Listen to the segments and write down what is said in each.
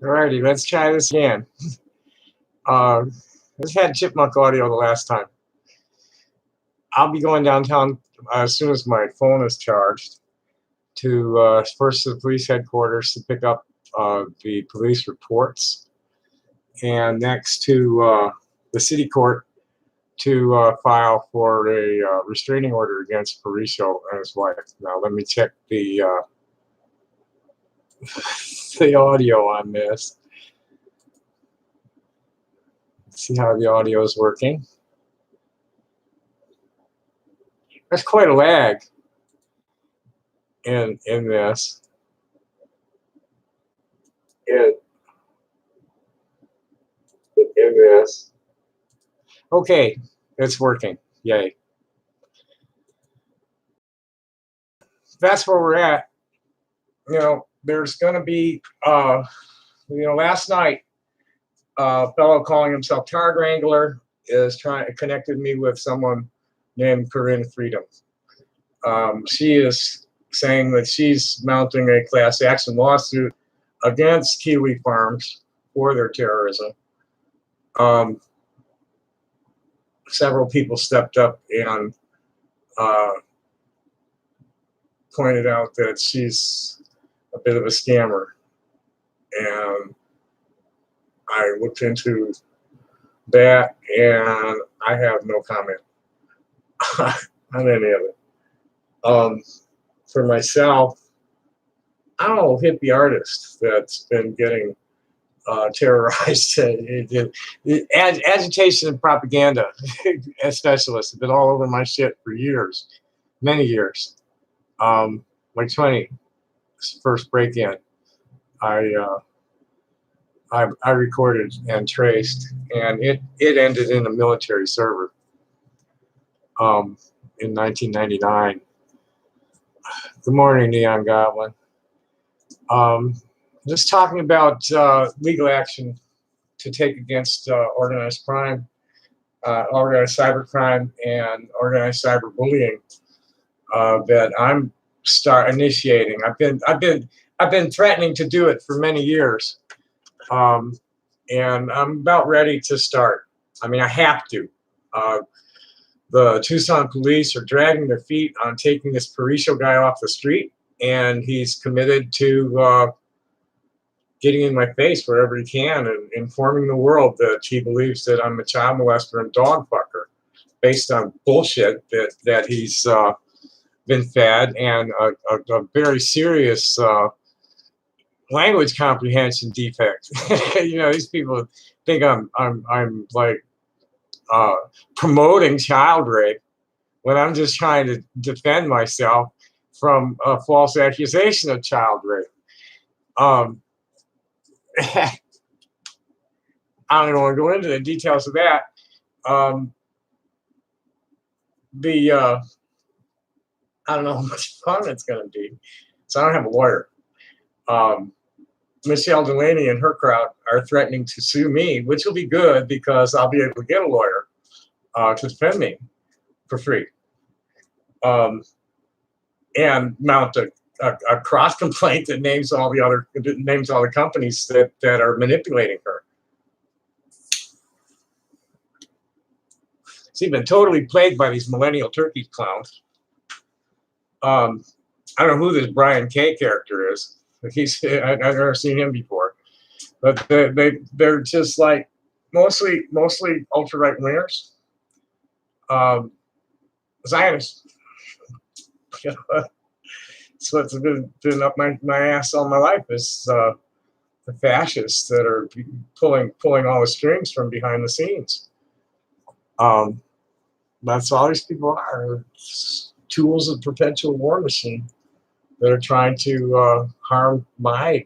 Alrighty, let's try this again. Uh, this had chipmunk audio the last time. I'll be going downtown as soon as my phone is charged to first to the police headquarters to pick up the police reports, and next to the city court to file for a restraining order against Parisio and his wife. Now let me check the the audio on this. See how the audio is working. There's quite a lag in this. In this. Okay, it's working. Yay. That's where we're at. There's going to be, last night, a fellow calling himself Tar Wrangler is connected me with someone named Corinne Freedom. She is saying that she's mounting a class action lawsuit against Kiwi Farms for their terrorism. Several people stepped up and pointed out that she's a bit of a scammer, and I looked into that, and I have no comment on any of it. For myself, I'm a hippie artist that's been getting terrorized. Agitation and propaganda specialists have been all over my shit for years, many years. Like 20, first break-in, I recorded and traced, and it ended in a military server in 1999. Good morning, Neon Goblin. Just talking about legal action to take against organized crime, organized cybercrime, and organized cyberbullying that I'm initiating. I've been threatening to do it for many years, and I'm about ready to start. I mean, I have to. The Tucson police are dragging their feet on taking this Parisio guy off the street, and he's committed to getting in my face wherever he can and informing the world that he believes that I'm a child molester and dog fucker based on bullshit that he's been fed, and a very serious language comprehension defect. These people think I'm like promoting child rape when I'm just trying to defend myself from a false accusation of child rape. I don't even want to go into the details of that. I don't know how much fun it's going to be. So I don't have a lawyer. Michelle Delaney and her crowd are threatening to sue me, which will be good because I'll be able to get a lawyer to defend me for free, and mount a cross complaint that names all the companies that are manipulating her. She's been totally plagued by these millennial turkey clowns. I don't know who this Brian K character is. I've never seen him before, but they're just like mostly ultra right wingers, Zionists. So it's been up my ass all my life is the fascists that are pulling all the strings from behind the scenes. That's all these people are, tools of perpetual war machine that are trying to harm my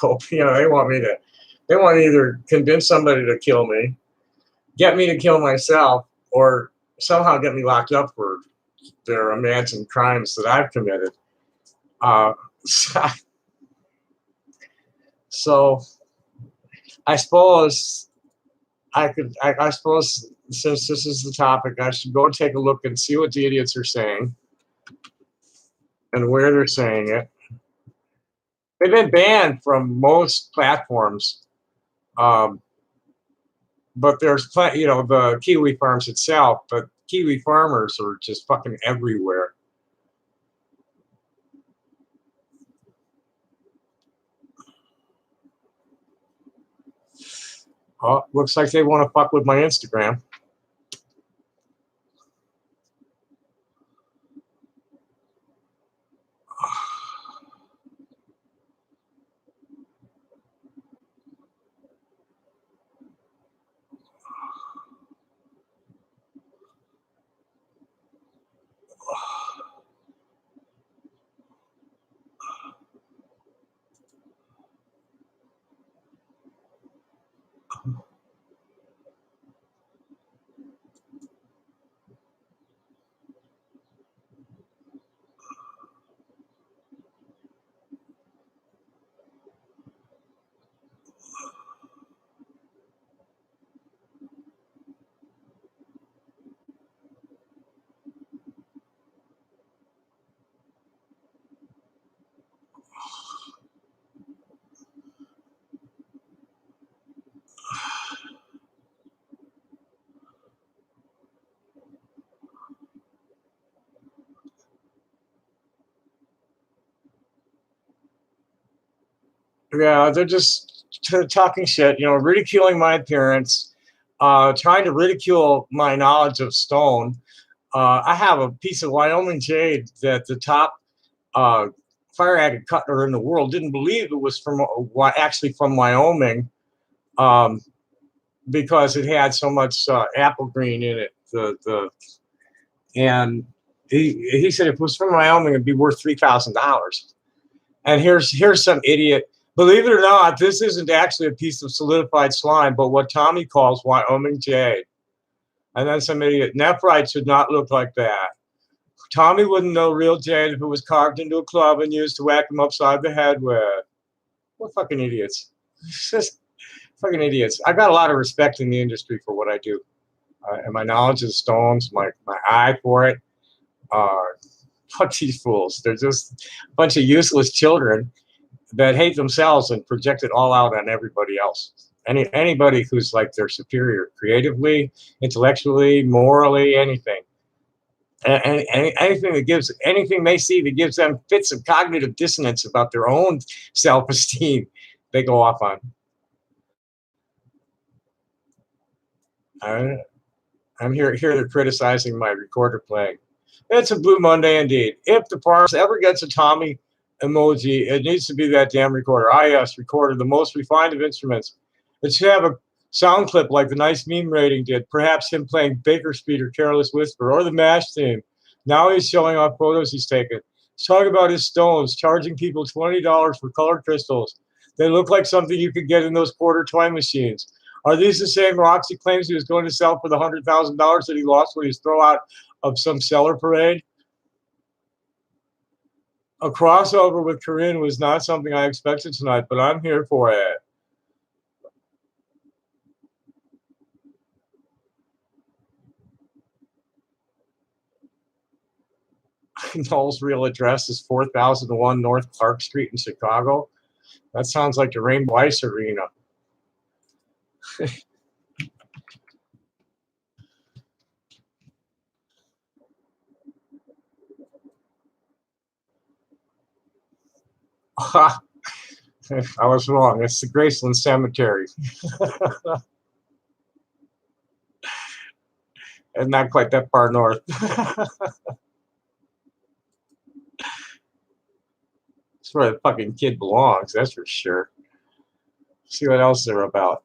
hope. They want to either convince somebody to kill me, get me to kill myself, or somehow get me locked up for their imagined crimes that I've committed. So I suppose I suppose since this is the topic, I should go take a look and see what the idiots are saying and where they're saying it. they've been banned from most platforms. Um, but there's plenty, the Kiwi Farms itself, but Kiwi farmers are just fucking everywhere. Oh, looks like they want to fuck with my Instagram. Yeah, they're just talking shit, ridiculing my appearance, trying to ridicule my knowledge of stone. I have a piece of Wyoming jade that the top uh, fire agate cutler in the world didn't believe it was actually from Wyoming, um, because it had so much apple green in it. And he said if it was from Wyoming, it'd be worth $3,000. And here's some idiot. Believe it or not, this isn't actually a piece of solidified slime, but what Tommy calls Wyoming jade. And then some idiot. Nephrite should not look like that. Tommy wouldn't know real jade if it was carved into a club and used to whack him upside the head with. What fucking idiots. Just fucking idiots. I got a lot of respect in the industry for what I do. And my knowledge of stones, my eye for it. Fuck these fools. They're just a bunch of useless children that hate themselves and project it all out on everybody else. Anybody who's like their superior, creatively, intellectually, morally, anything. Anything they see that gives them fits of cognitive dissonance about their own self-esteem, they go off on. I'm here they're criticizing my recorder playing. It's a Blue Monday indeed. If the Farms ever gets a Tommy emoji, it needs to be that damn recorder. Yes, recorder, the most refined of instruments. It should have a sound clip like the Nice Meme Rating did. Perhaps him playing Baker Street or Careless Whisper or the MASH theme. Now he's showing off photos he's taken. He's talking about his stones, charging people $20 for colored crystals. They look like something you could get in those quarter toy machines. Are these the same rocks he claims he was going to sell for the $100,000 that he lost when he was thrown out of some cellar parade? A crossover with Corinne was not something I expected tonight, but I'm here for it. Noel's real address is 4001 North Clark Street in Chicago. That sounds like the Rainbow Ice Arena. I was wrong. It's the Graceland Cemetery. And not quite that far north. That's where the fucking kid belongs, that's for sure. See what else they're about.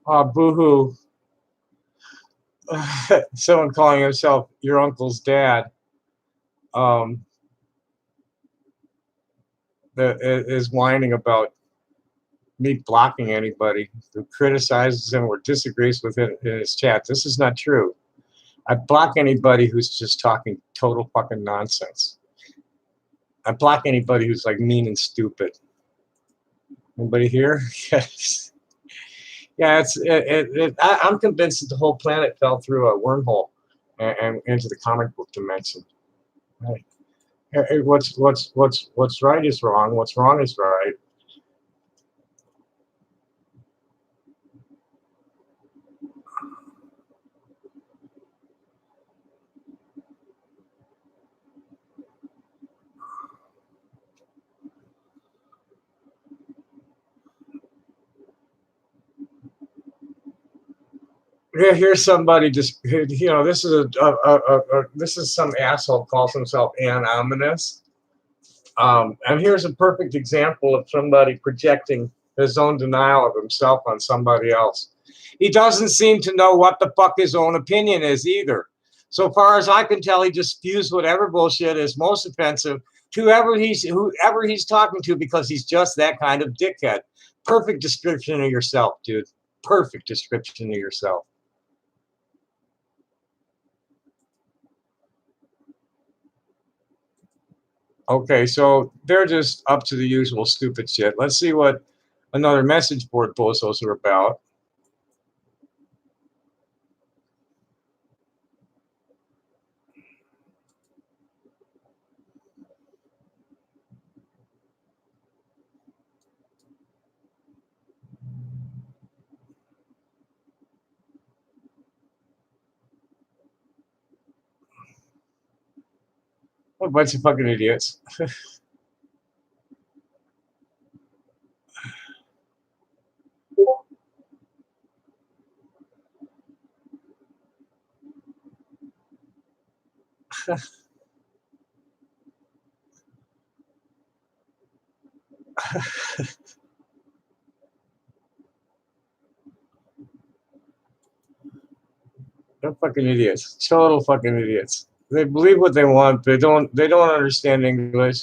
Boohoo. Someone calling himself your uncle's dad um, is whining about me blocking anybody who criticizes him or disagrees with him in his chat. This is not true. I block anybody who's just talking total fucking nonsense. I block anybody who's like mean and stupid. Anybody here? Yes. Yeah, I'm convinced that the whole planet fell through a wormhole and into the comic book dimension. Right. What's right is wrong. What's wrong is right. Here's somebody just this is this is some asshole calls himself anonymous. And here's a perfect example of somebody projecting his own denial of himself on somebody else. He doesn't seem to know what the fuck his own opinion is either. So far as I can tell, he just spews whatever bullshit is most offensive to whoever he's talking to because he's just that kind of dickhead. Perfect description of yourself, dude. Perfect description of yourself. Okay, so they're just up to the usual stupid shit. Let's see what another message board bozos are about. What a bunch of fucking idiots. They're fucking idiots. Total fucking idiots. They believe what they want. They don't understand English.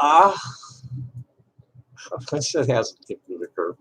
Ah, that shit hasn't kicked me to the curb.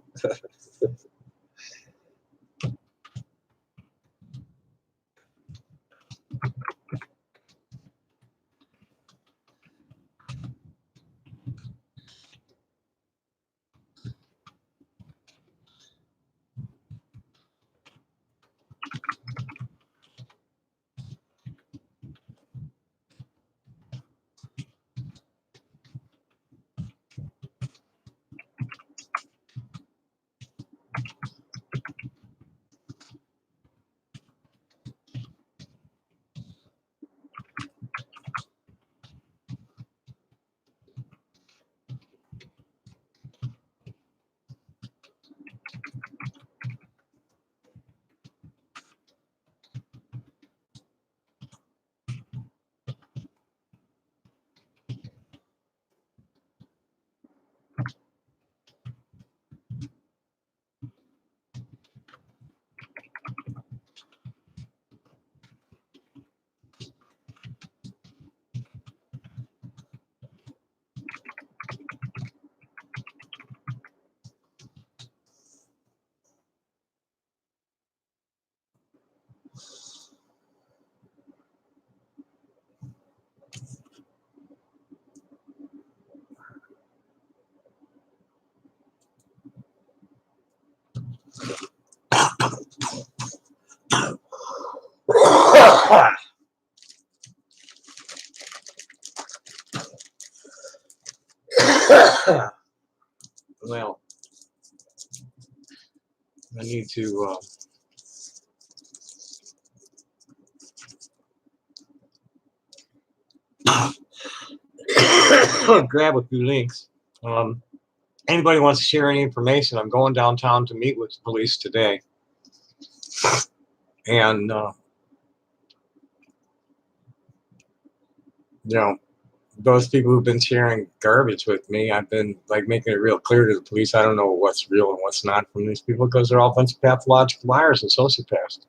Well, I need to grab a few links. Anybody wants to share any information? I'm going downtown to meet with the police today. And, you know, those people who've been sharing garbage with me, I've been like making it real clear to the police. I don't know what's real and what's not from these people because they're all a bunch of pathological liars and sociopaths.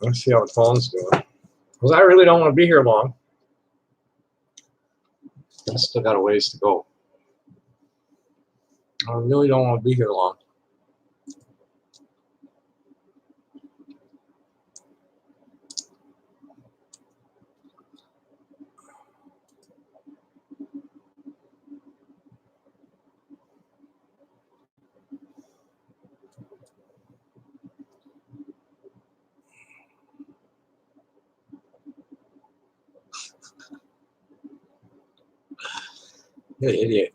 Let's see how the phone's doing. Because I really don't want to be here long. I still got a ways to go. I really don't want to be here long. Hey, idiot.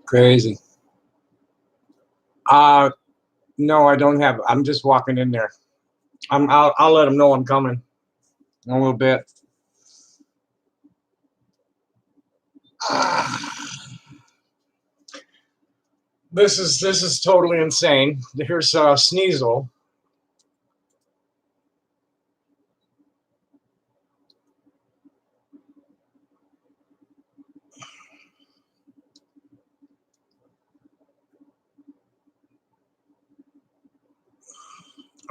Crazy. No, I don't have. I'm just walking in there. I'll let them know I'm coming in a little bit. This is totally insane. Here's Sneasel.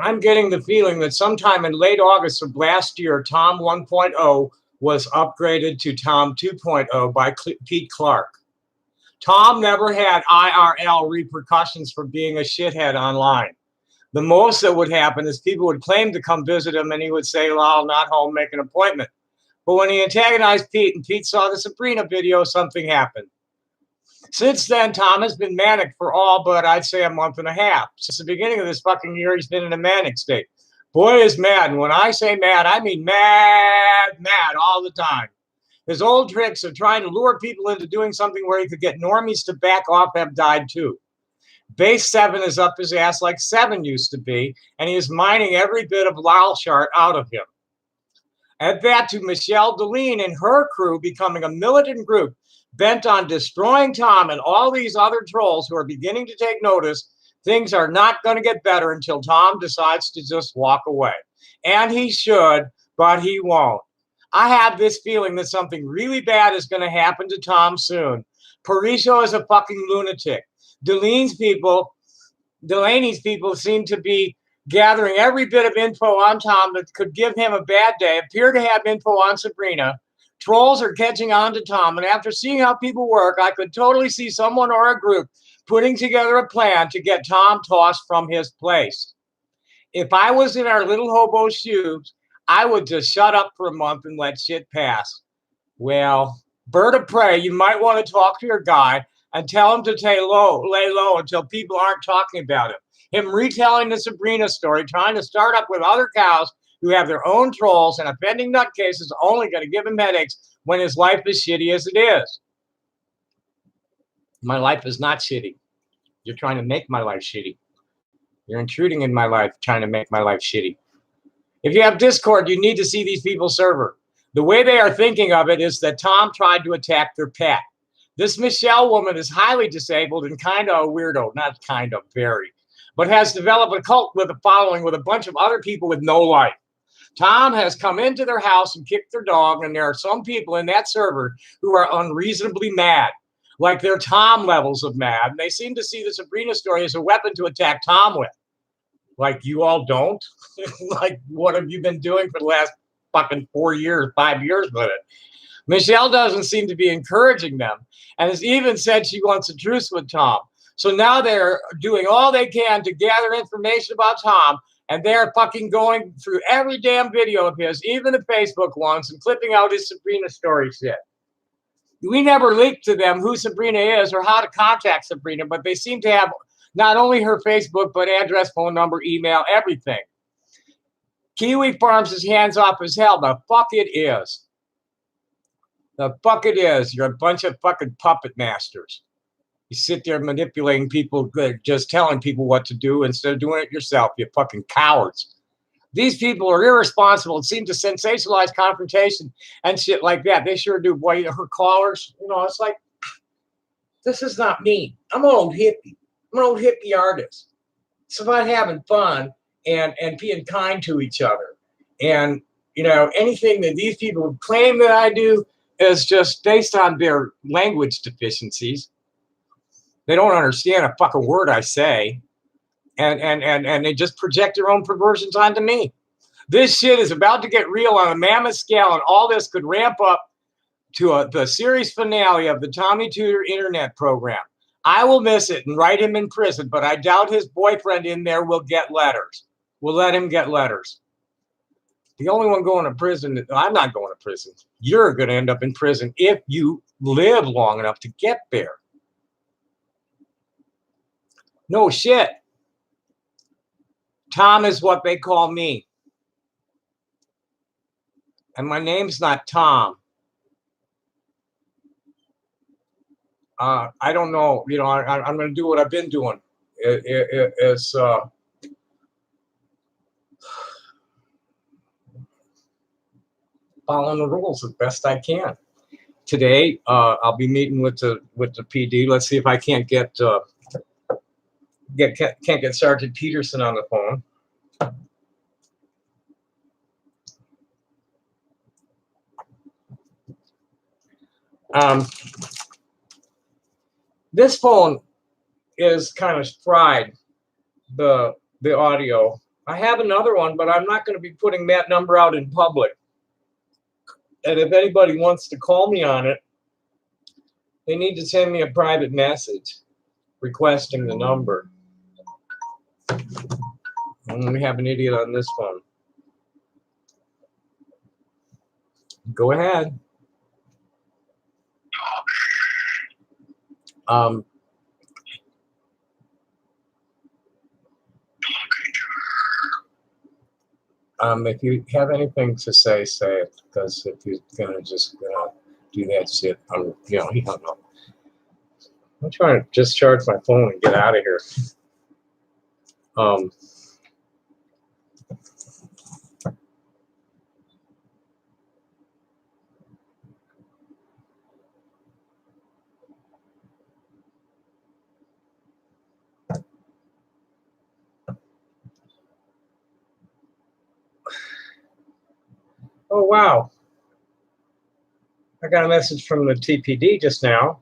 I'm getting the feeling that sometime in late August of last year, Tom 1.0 was upgraded to Tom 2.0 by Pete Clark. Tom never had IRL repercussions for being a shithead online. The most that would happen is people would claim to come visit him and he would say, "Well, not home, make an appointment." But when he antagonized Pete and Pete saw the Sabrina video, something happened. Since then, Tom has been manic for all but I'd say a month and a half. Since the beginning of this fucking year, he's been in a manic state. Boy is mad. And when I say mad, I mean mad all the time. His old tricks of trying to lure people into doing something where he could get normies to back off have died too. Base 7 is up his ass like 7 used to be, and he is mining every bit of Lalshart out of him. Add that to Michelle Deline and her crew becoming a militant group bent on destroying Tom and all these other trolls who are beginning to take notice. Things are not going to get better until Tom decides to just walk away. And he should, but he won't. I have this feeling that something really bad is going to happen to Tom soon. Parisho is a fucking lunatic. Delaney's people seem to be gathering every bit of info on Tom that could give him a bad day, appear to have info on Sabrina. Trolls are catching on to Tom, and after seeing how people work, I could totally see someone or a group putting together a plan to get Tom tossed from his place. If I was in our little hobo shoes, I would just shut up for a month and let shit pass. Well, bird of prey, you might want to talk to your guy and tell him to lay low until people aren't talking about him. Him retelling the Sabrina story, trying to start up with other cows who have their own trolls and offending nutcases is only going to give him headaches when his life is shitty as it is. My life is not shitty. You're trying to make my life shitty. You're intruding in my life, trying to make my life shitty. If you have Discord, you need to see these people's server. The way they are thinking of it is that Tom tried to attack their pet. This Michelle woman is highly disabled and kind of a weirdo, not kind of, very, but has developed a cult with a following with a bunch of other people with no life. Tom has come into their house and kicked their dog, and there are some people in that server who are unreasonably mad, like their Tom levels of mad. And they seem to see the Sabrina story as a weapon to attack Tom with. Like, you all don't? Like, what have you been doing for the last fucking 4 years, 5 years with it? Michelle doesn't seem to be encouraging them and has even said she wants a truce with Tom. So now they're doing all they can to gather information about Tom, and they're fucking going through every damn video of his, even the Facebook ones, and clipping out his Sabrina story shit. We never leaked to them who Sabrina is or how to contact Sabrina, but they seem to have not only her Facebook, but address, phone number, email, everything. Kiwi Farms is hands off as hell. The fuck it is. The fuck it is. You're a bunch of fucking puppet masters. You sit there manipulating people, just telling people what to do instead of doing it yourself, you fucking cowards. These people are irresponsible and seem to sensationalize confrontation and shit like that. They sure do. Boy, her callers, it's like, this is not me. I'm an old hippie. I'm an old hippie artist. It's about having fun and being kind to each other. And, anything that these people claim that I do is just based on their language deficiencies. They don't understand a fucking word I say. And they just project their own perversions onto me. This shit is about to get real on a mammoth scale, and all this could ramp up to the series finale of the Tommy Tudor internet program. I will miss it and write him in prison, but I doubt his boyfriend in there will get letters. We'll let him get letters. The only one going to prison, I'm not going to prison. You're going to end up in prison if you live long enough to get there. No shit. Tom is what they call me. And my name's not Tom. I don't know. You know, I'm going to do what I've been doing. Is following the rules as best I can. Today, I'll be meeting with the PD. Let's see if I can't get Sergeant Peterson on the phone. This phone is kind of fried, the audio. I have another one, but I'm not going to be putting that number out in public. And if anybody wants to call me on it, they need to send me a private message requesting the number. And we have an idiot on this phone. Go ahead. If you have anything to say, say it. Because if you're gonna just do that shit, you know, he hung up. I'm trying to just charge my phone and get out of here. Oh wow! I got a message from the TPD just now.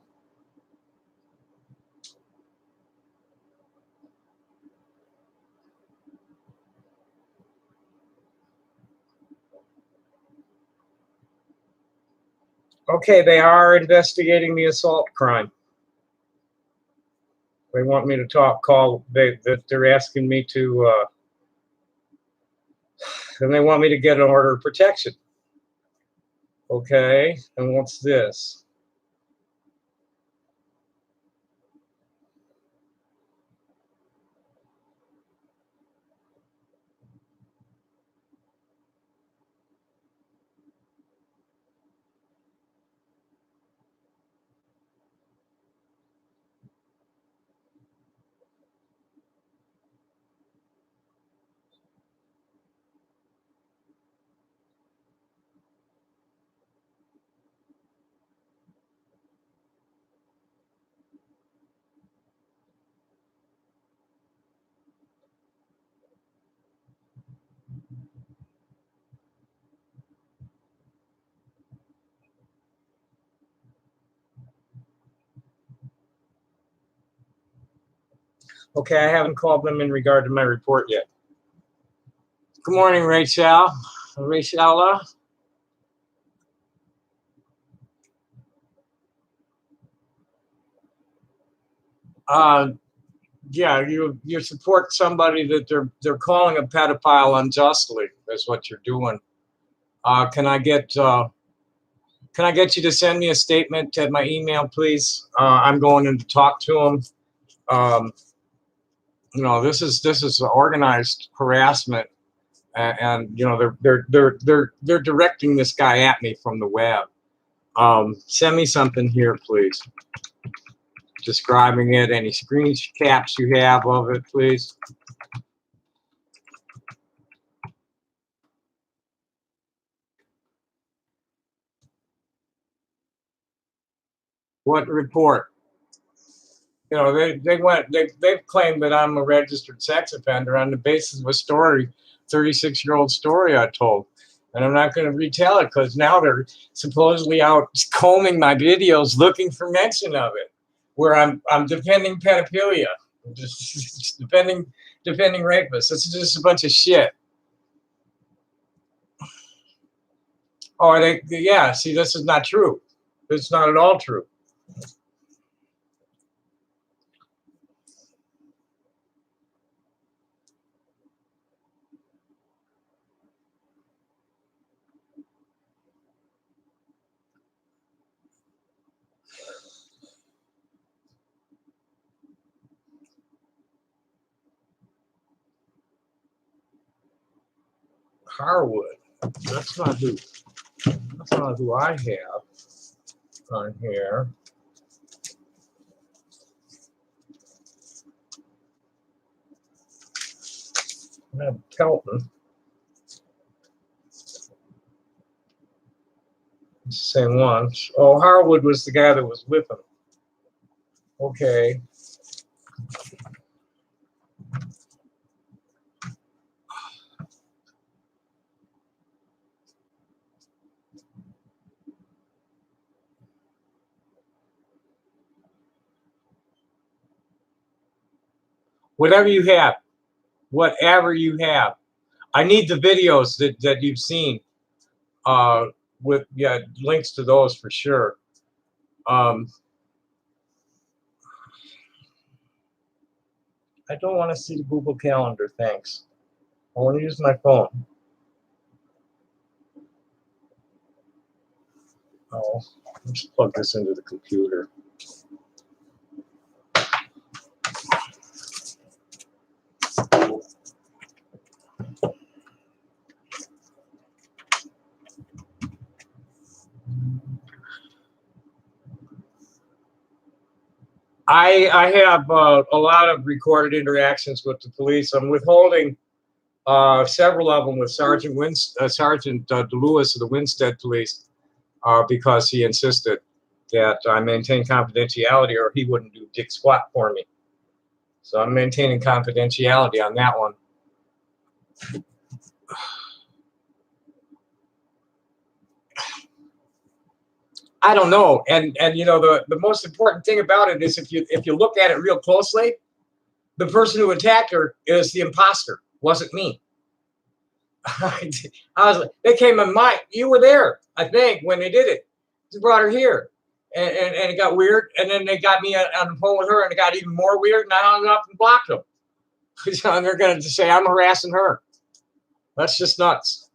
Okay, they are investigating the assault crime. They want me to call. They're asking me to, and they want me to get an order of protection. Okay, and what's this? Okay, I haven't called them in regard to my report yet. Good morning, Rachel. Rachella. Yeah, you support somebody that they're calling a pedophile unjustly. That's what you're doing. Can I get you to send me a statement at my email, please? I'm going in to talk to him. You know, this is organized harassment, and you know they're directing this guy at me from the web. Send me something here, please. Describing it. Any screen caps you have of it, please. What report? You know, they've claimed that I'm a registered sex offender on the basis of a story, 36-year-old story I told. And I'm not going to retell it because now they're supposedly out combing my videos looking for mention of it, where I'm defending pedophilia, just defending rapists. It's just a bunch of shit. Oh, yeah, see, this is not true. It's not at all true. Harwood. That's not who I have on here. Pelton. It's the same one. Oh, Harwood was the guy that was with him. Okay. Whatever you have. Whatever you have. I need the videos that you've seen. With links to those for sure. I don't want to see the Google Calendar, thanks. I want to use my phone. Oh, let's plug this into the computer. I have a lot of recorded interactions with the police. I'm withholding several of them with Sergeant DeLewis of the Winstead Police because he insisted that I maintain confidentiality or he wouldn't do dick squat for me. So I'm maintaining confidentiality on that one. I don't know, and you know the most important thing about it is if you look at it real closely, the person who attacked her is the imposter, wasn't me. I was like, they came in you were there, I think, when they did it. They brought her here, and it got weird, and then they got me on the phone with her, and it got even more weird, and I hung up and blocked them. And they're going to say I'm harassing her. That's just nuts.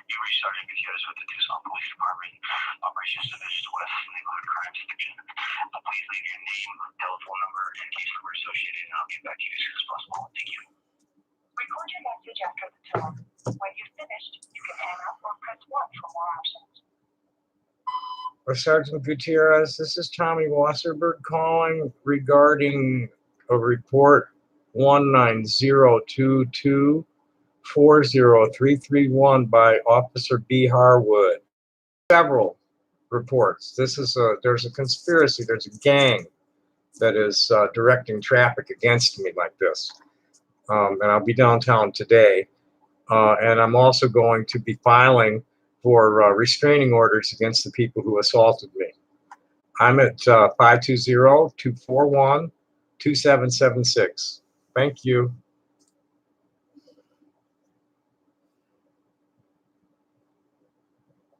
You reached Sergeant Gutierrez with the Tucson Police Department, Operations Division West Neighborhood Crime Section. Please leave your name, telephone number, and case number associated, and I'll get back to you as soon as possible. Thank you. Record your message after the tone. When you've finished, you can hang up or press 1 for more options. Sergeant Gutierrez, this is Tommy Wasserberg calling regarding a report 19022. 40331 by Officer B. Harwood. Several reports. There's a conspiracy, there's a gang that is directing traffic against me like this. And I'll be downtown today. And I'm also going to be filing for restraining orders against the people who assaulted me. I'm at 520-241-2776. Thank you.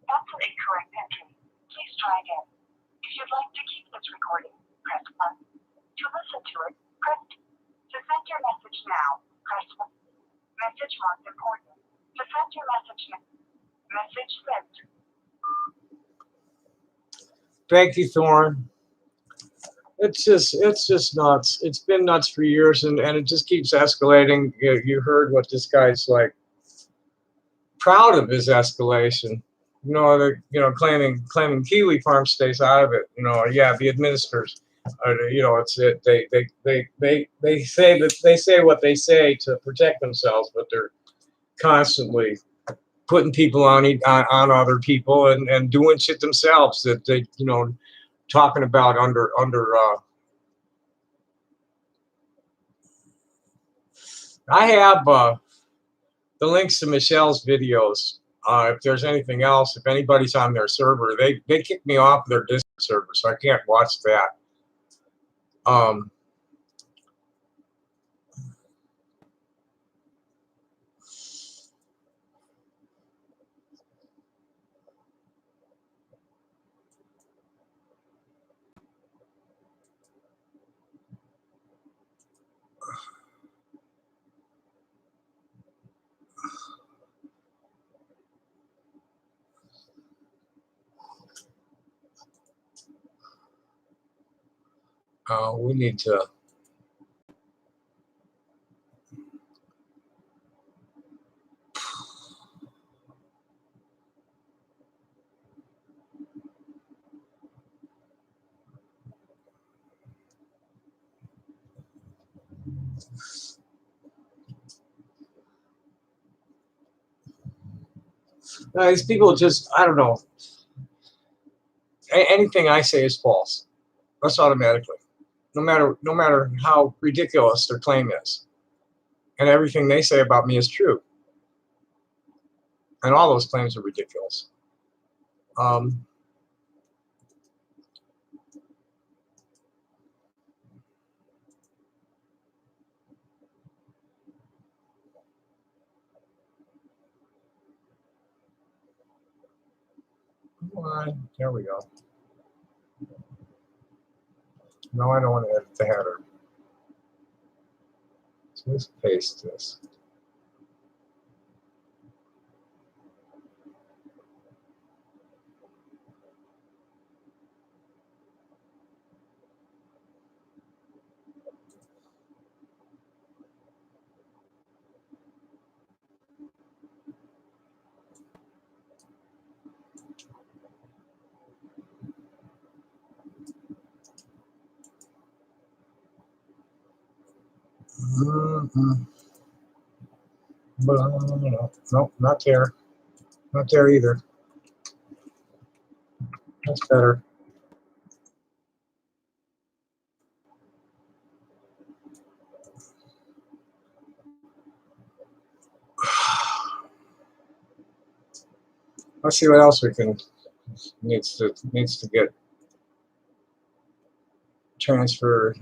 That's an incorrect entry. Please try again. If you'd like to keep this recording, press 1. To listen to it, press 2. To send your message now, press 1. Message marked important. To send your message now. Message sent. Thank you, Thorne. It's just nuts. It's been nuts for years, and it just keeps escalating. You heard what this guy's like. Proud of his escalation. Claiming Kiwi Farm stays out of it. The administrators. They say what they say to protect themselves, but they're constantly putting people on other people and doing shit themselves that they talking about under I have the links to Michelle's videos. If there's anything else, if anybody's on their server, they kicked me off their Discord server, so I can't watch that. Um, we need to. These people just, I don't know. Anything I say is false. That's automatically. No matter how ridiculous their claim is. And everything they say about me is true. And all those claims are ridiculous. Um, come on, there we go. No, I don't want to edit the header. So let's paste this. Nope, not there. Not there either. That's better. Let's see what else we can needs to get transferred.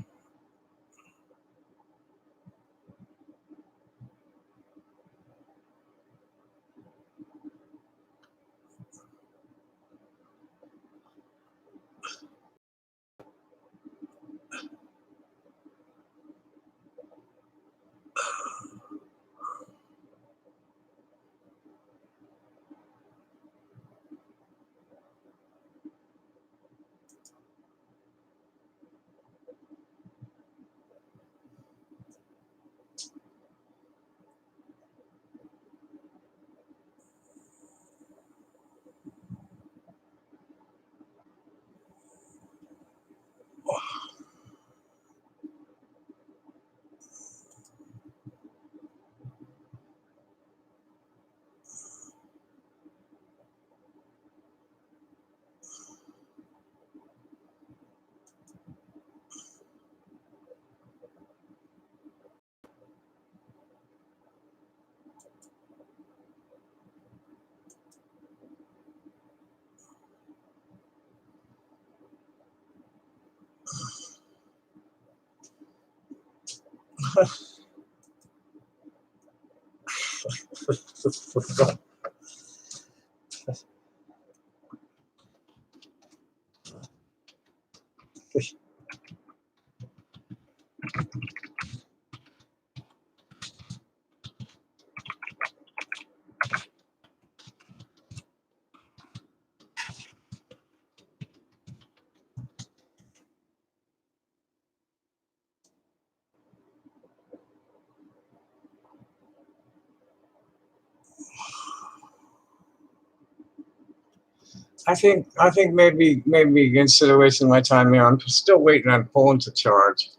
I think maybe instead of wasting my time here, I'm still waiting on pulling to charge.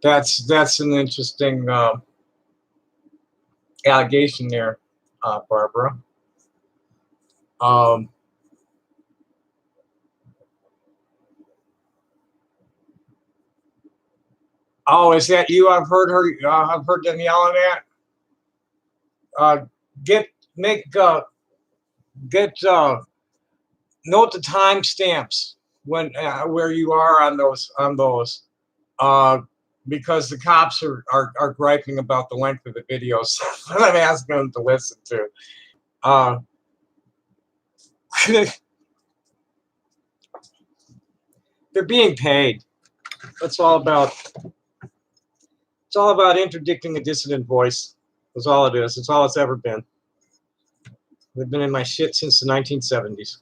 That's an interesting allegation there, Barbara. Oh, is that you? I've heard her. I've heard them yelling at. Get note the timestamps when where you are on those because the cops are griping about the length of the videos that I'm asking them to listen to. They're being paid. That's all about. It's all about interdicting a dissident voice. That's all it is. It's all it's ever been. They've been in my shit since the 1970s.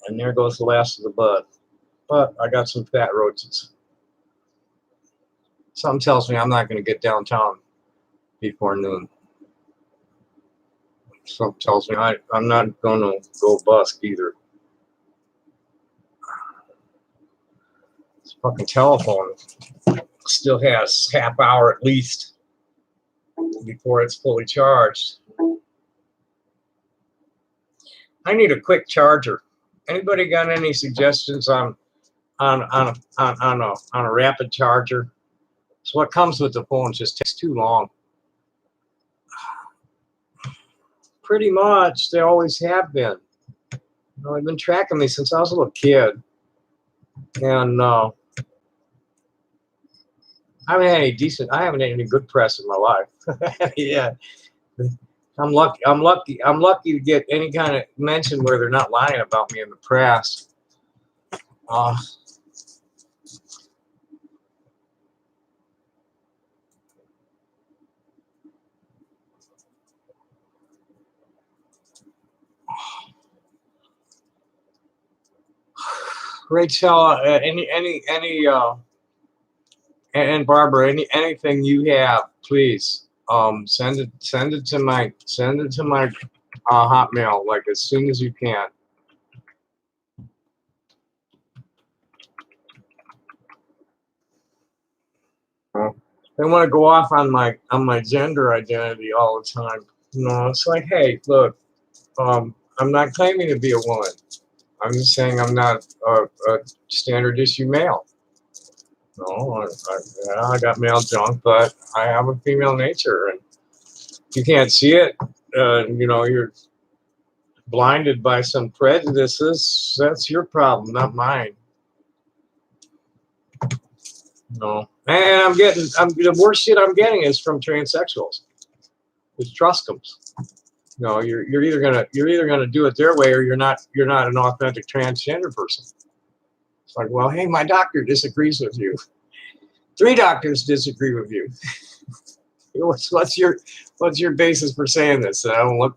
And there goes the last of the bud. But I got some fat roaches. Something tells me I'm not going to get downtown before noon. Something tells me I'm not going to go busk either. This fucking telephone still has half hour at least before it's fully charged. I need a quick charger. Anybody got any suggestions on a rapid charger? So what comes with the phone just takes too long. Pretty much, they always have been. You know, they've been tracking me since I was a little kid, and I haven't had any good press in my life. Yeah, I'm lucky to get any kind of mention where they're not lying about me in the press. Rachel, and Barbara, anything you have, please send it to my Hotmail like as soon as you can. They want to go off on my gender identity all the time. You know, it's like, hey, look, I'm not claiming to be a woman. I'm just saying I'm not a standard issue male. No, I got male junk, but I have a female nature, and you can't see it. You know, you're blinded by some prejudices. That's your problem, not mine. No, and the worst shit I'm getting is from transsexuals. It's Trustums. No, you're either gonna do it their way, or you're not an authentic transgender person. It's like, well, hey, my doctor disagrees with you. 3 doctors disagree with you. What's your basis for saying this? That I don't look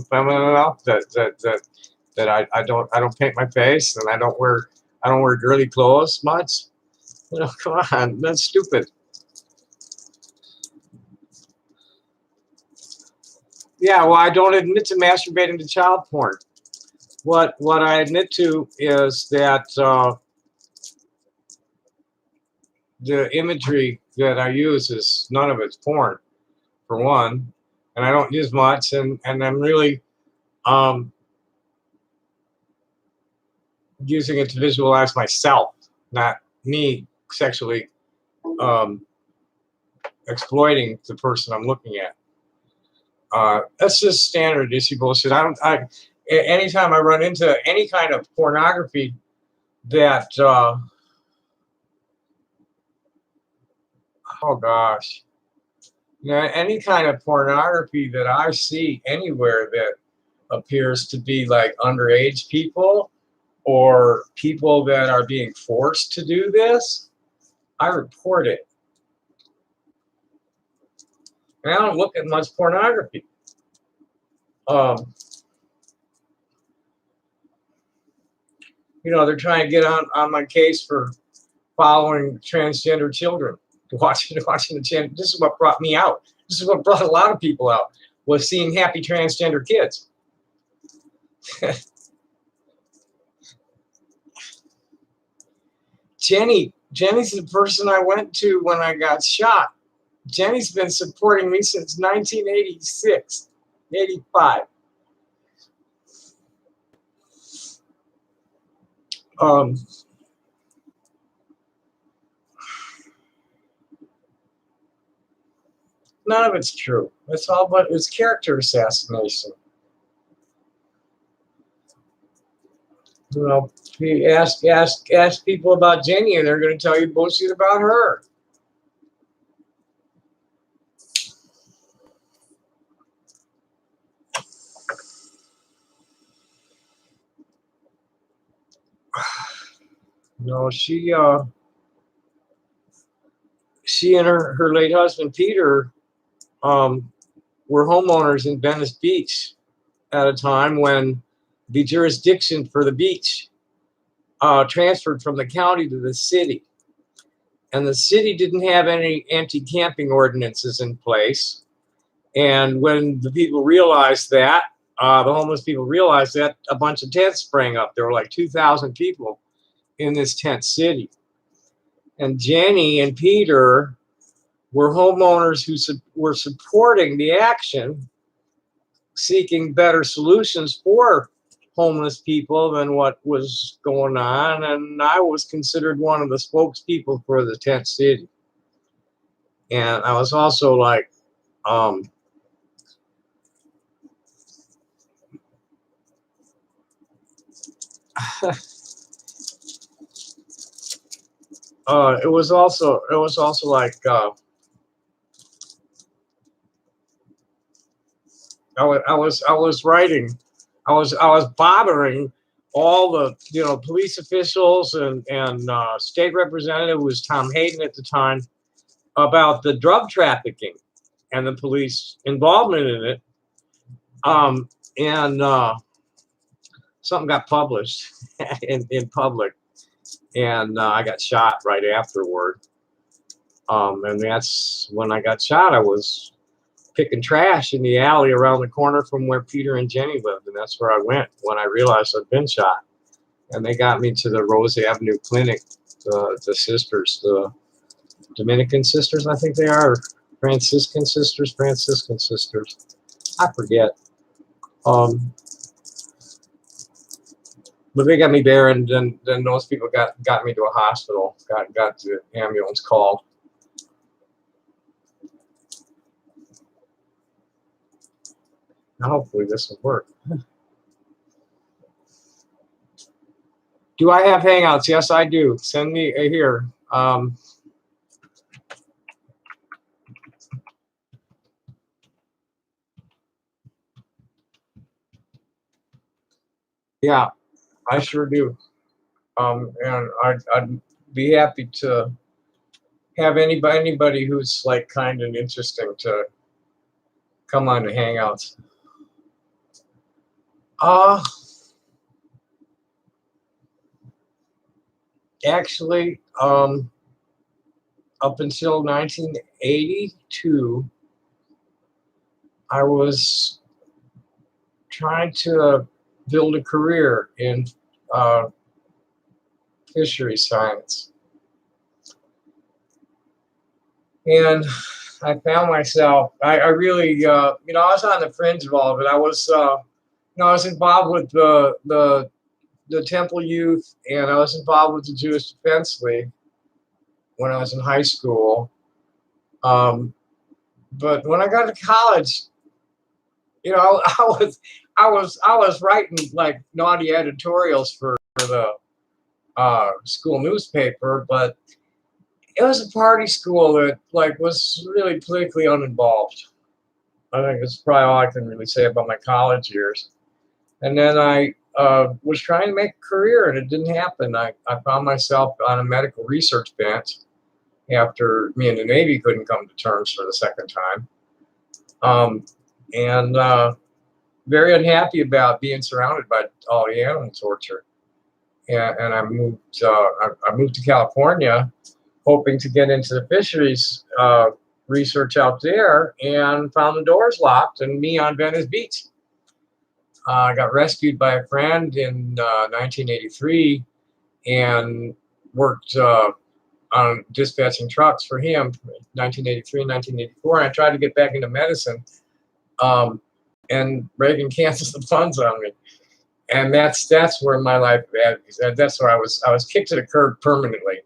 feminine enough. That I don't paint my face, and I don't wear girly clothes much. You know, come on, that's stupid. Yeah, well, I don't admit to masturbating to child porn. What I admit to is that the imagery that I use is none of it's porn, for one, and I don't use much, and I'm really using it to visualize myself, not me sexually exploiting the person I'm looking at. That's just standard issue bullshit. Anytime I run into any kind of pornography that oh gosh, you know, any kind of pornography that I see anywhere that appears to be like underage people or people that are being forced to do this, I report it. And I don't look at much pornography. You know, they're trying to get on my case for following transgender children, watching the channel. This is what brought me out. This is what brought a lot of people out, was seeing happy transgender kids. Jenny's the person I went to when I got shot. Jenny's been supporting me since 1986, 85. None of it's true. It's all but it's character assassination. You know, you ask people about Jenny, and they're going to tell you bullshit about her. No, she and her late husband Peter were homeowners in Venice Beach at a time when the jurisdiction for the beach transferred from the county to the city, and the city didn't have any anti-camping ordinances in place. And when the people realized that, the homeless people realized that, a bunch of tents sprang up. There were like 2,000 people in this tent city. And Jenny and Peter were homeowners who were supporting the action, seeking better solutions for homeless people than what was going on. And I was considered one of the spokespeople for the tent city. And I was also like, it was also like I was bothering all the police officials and state representative was Tom Hayden at the time about the drug trafficking and the police involvement in it. And something got published in public, and I got shot right afterward. And that's when I got shot. I was picking trash in the alley around the corner from where Peter and Jenny lived, and that's where I went when I realized I'd been shot. And they got me to the Rose Avenue Clinic, the sisters, the Dominican sisters, I think they are, or Franciscan sisters, I forget. But they got me there, and then those people got me to a hospital, got the ambulance called. Now hopefully this will work. Do I have Hangouts? Yes, I do. Send me here. Yeah, I sure do. And I'd be happy to have anybody who's like kind and interesting to come on to Hangouts. Actually, up until 1982, I was trying to build a career in fishery science. And I found myself, I really, I was on the fringe of all of it. I was, I was involved with the Temple Youth, and I was involved with the Jewish Defense League when I was in high school. But when I got to college, I was writing like naughty editorials for the school newspaper, but it was a party school that like was really politically uninvolved. I think that's probably all I can really say about my college years. And then I was trying to make a career, and it didn't happen. I found myself on a medical research bench after me and the Navy couldn't come to terms for the second time. And very unhappy about being surrounded by all the animal torture. And I moved to California, hoping to get into the fisheries research out there, and found the doors locked and me on Venice Beach. I got rescued by a friend in 1983, and worked on dispatching trucks for him, 1983 and 1984, and I tried to get back into medicine, and Reagan canceled the funds on me, and that's where my life that's where I was kicked to the curb permanently,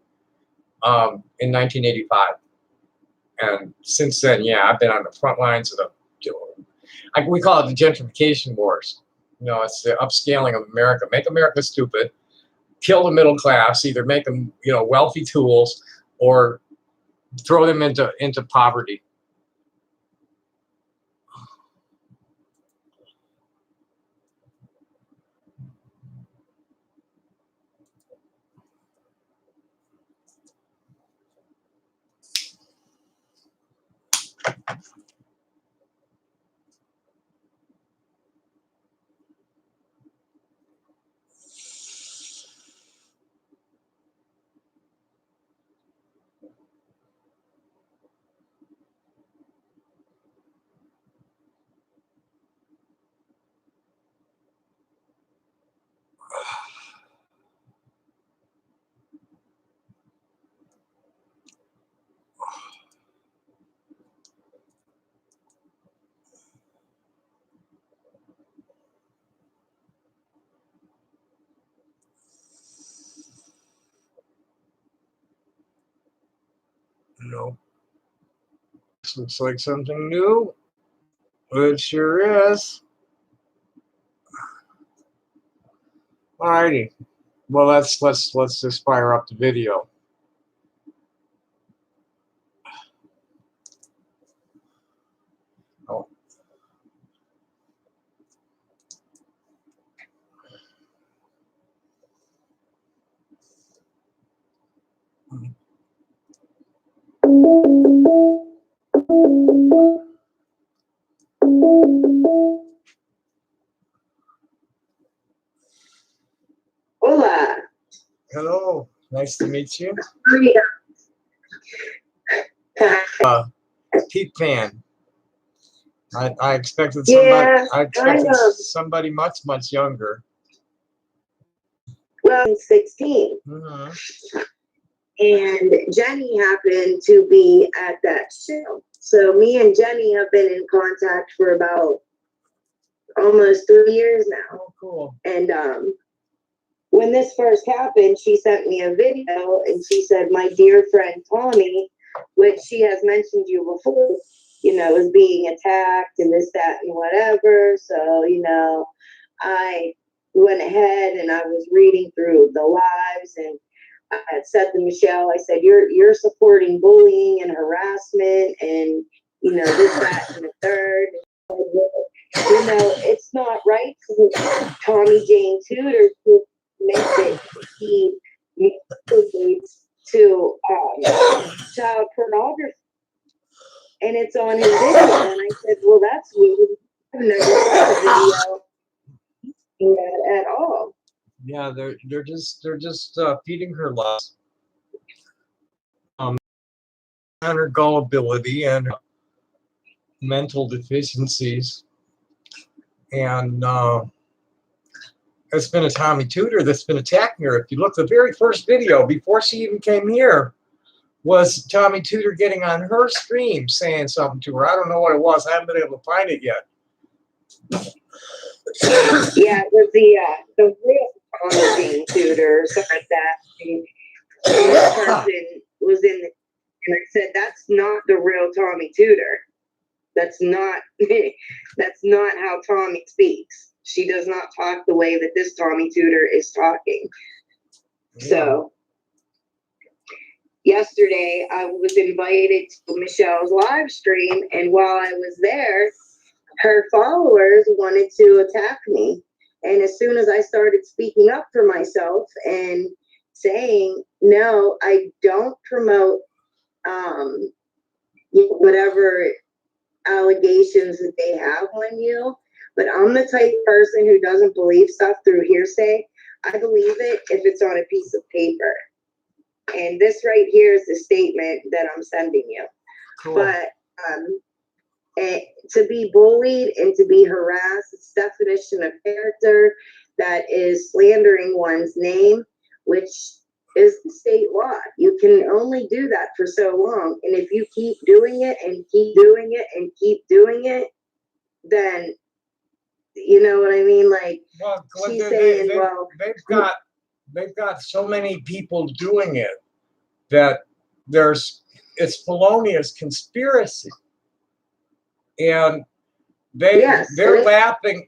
in 1985, and since then, yeah, I've been on the front lines of we call it the gentrification wars. You know, it's the upscaling of America. Make America stupid, kill the middle class, either make them, you know, wealthy tools or throw them into poverty. No. This looks like something new. It sure is. Alrighty. Well, let's just fire up the video. Oh. Hola. Hello. Nice to meet you. Peep fan. I expected somebody. Yeah, I expected I know. somebody much younger. Well, I'm 16. Mm-hmm. And Jenny happened to be at that show. So me and Jenny have been in contact for about almost 3 years now. Oh, cool. And when this first happened, she sent me a video and she said, my dear friend Tommy, which she has mentioned you before, you know, is being attacked and this, that, and whatever. So, you know, I went ahead and I was reading through the lives, and I had said to Michelle, I said, you're supporting bullying and harassment and, you know, this, that, and the third. You know, it's not right for Tommy Jane Tudor to admit that he masturbates to child pornography. And it's on his video. And I said, well, that's weird. I've never saw a video at all. Yeah, they're just feeding her lies, on her gullibility and her mental deficiencies, and it's been a Tommy Tudor that's been attacking her. If you look, the very first video before she even came here was Tommy Tudor getting on her stream saying something to her. I don't know what it was. I haven't been able to find it yet. Yeah, it was the real Tommy Jane Tudor said that. And this person was in the, and I said, that's not the real Tommy Tudor. That's not how Tommy speaks. She does not talk the way that this Tommy Tudor is talking. Yeah. So yesterday I was invited to Michelle's live stream, and while I was there, her followers wanted to attack me. And as soon as I started speaking up for myself and saying, no, I don't promote whatever allegations that they have on you, but I'm the type of person who doesn't believe stuff through hearsay. I believe it if it's on a piece of paper. And this right here is the statement that I'm sending you. Cool. But to be bullied and to be harassed, it's definition of character that is slandering one's name, which is the state law. You can only do that for so long. And if you keep doing it and keep doing it and keep doing it, then you know what I mean? Like, Well, she's saying, they, well, they've got so many people doing it that it's felonious conspiracy, and yes, they're laughing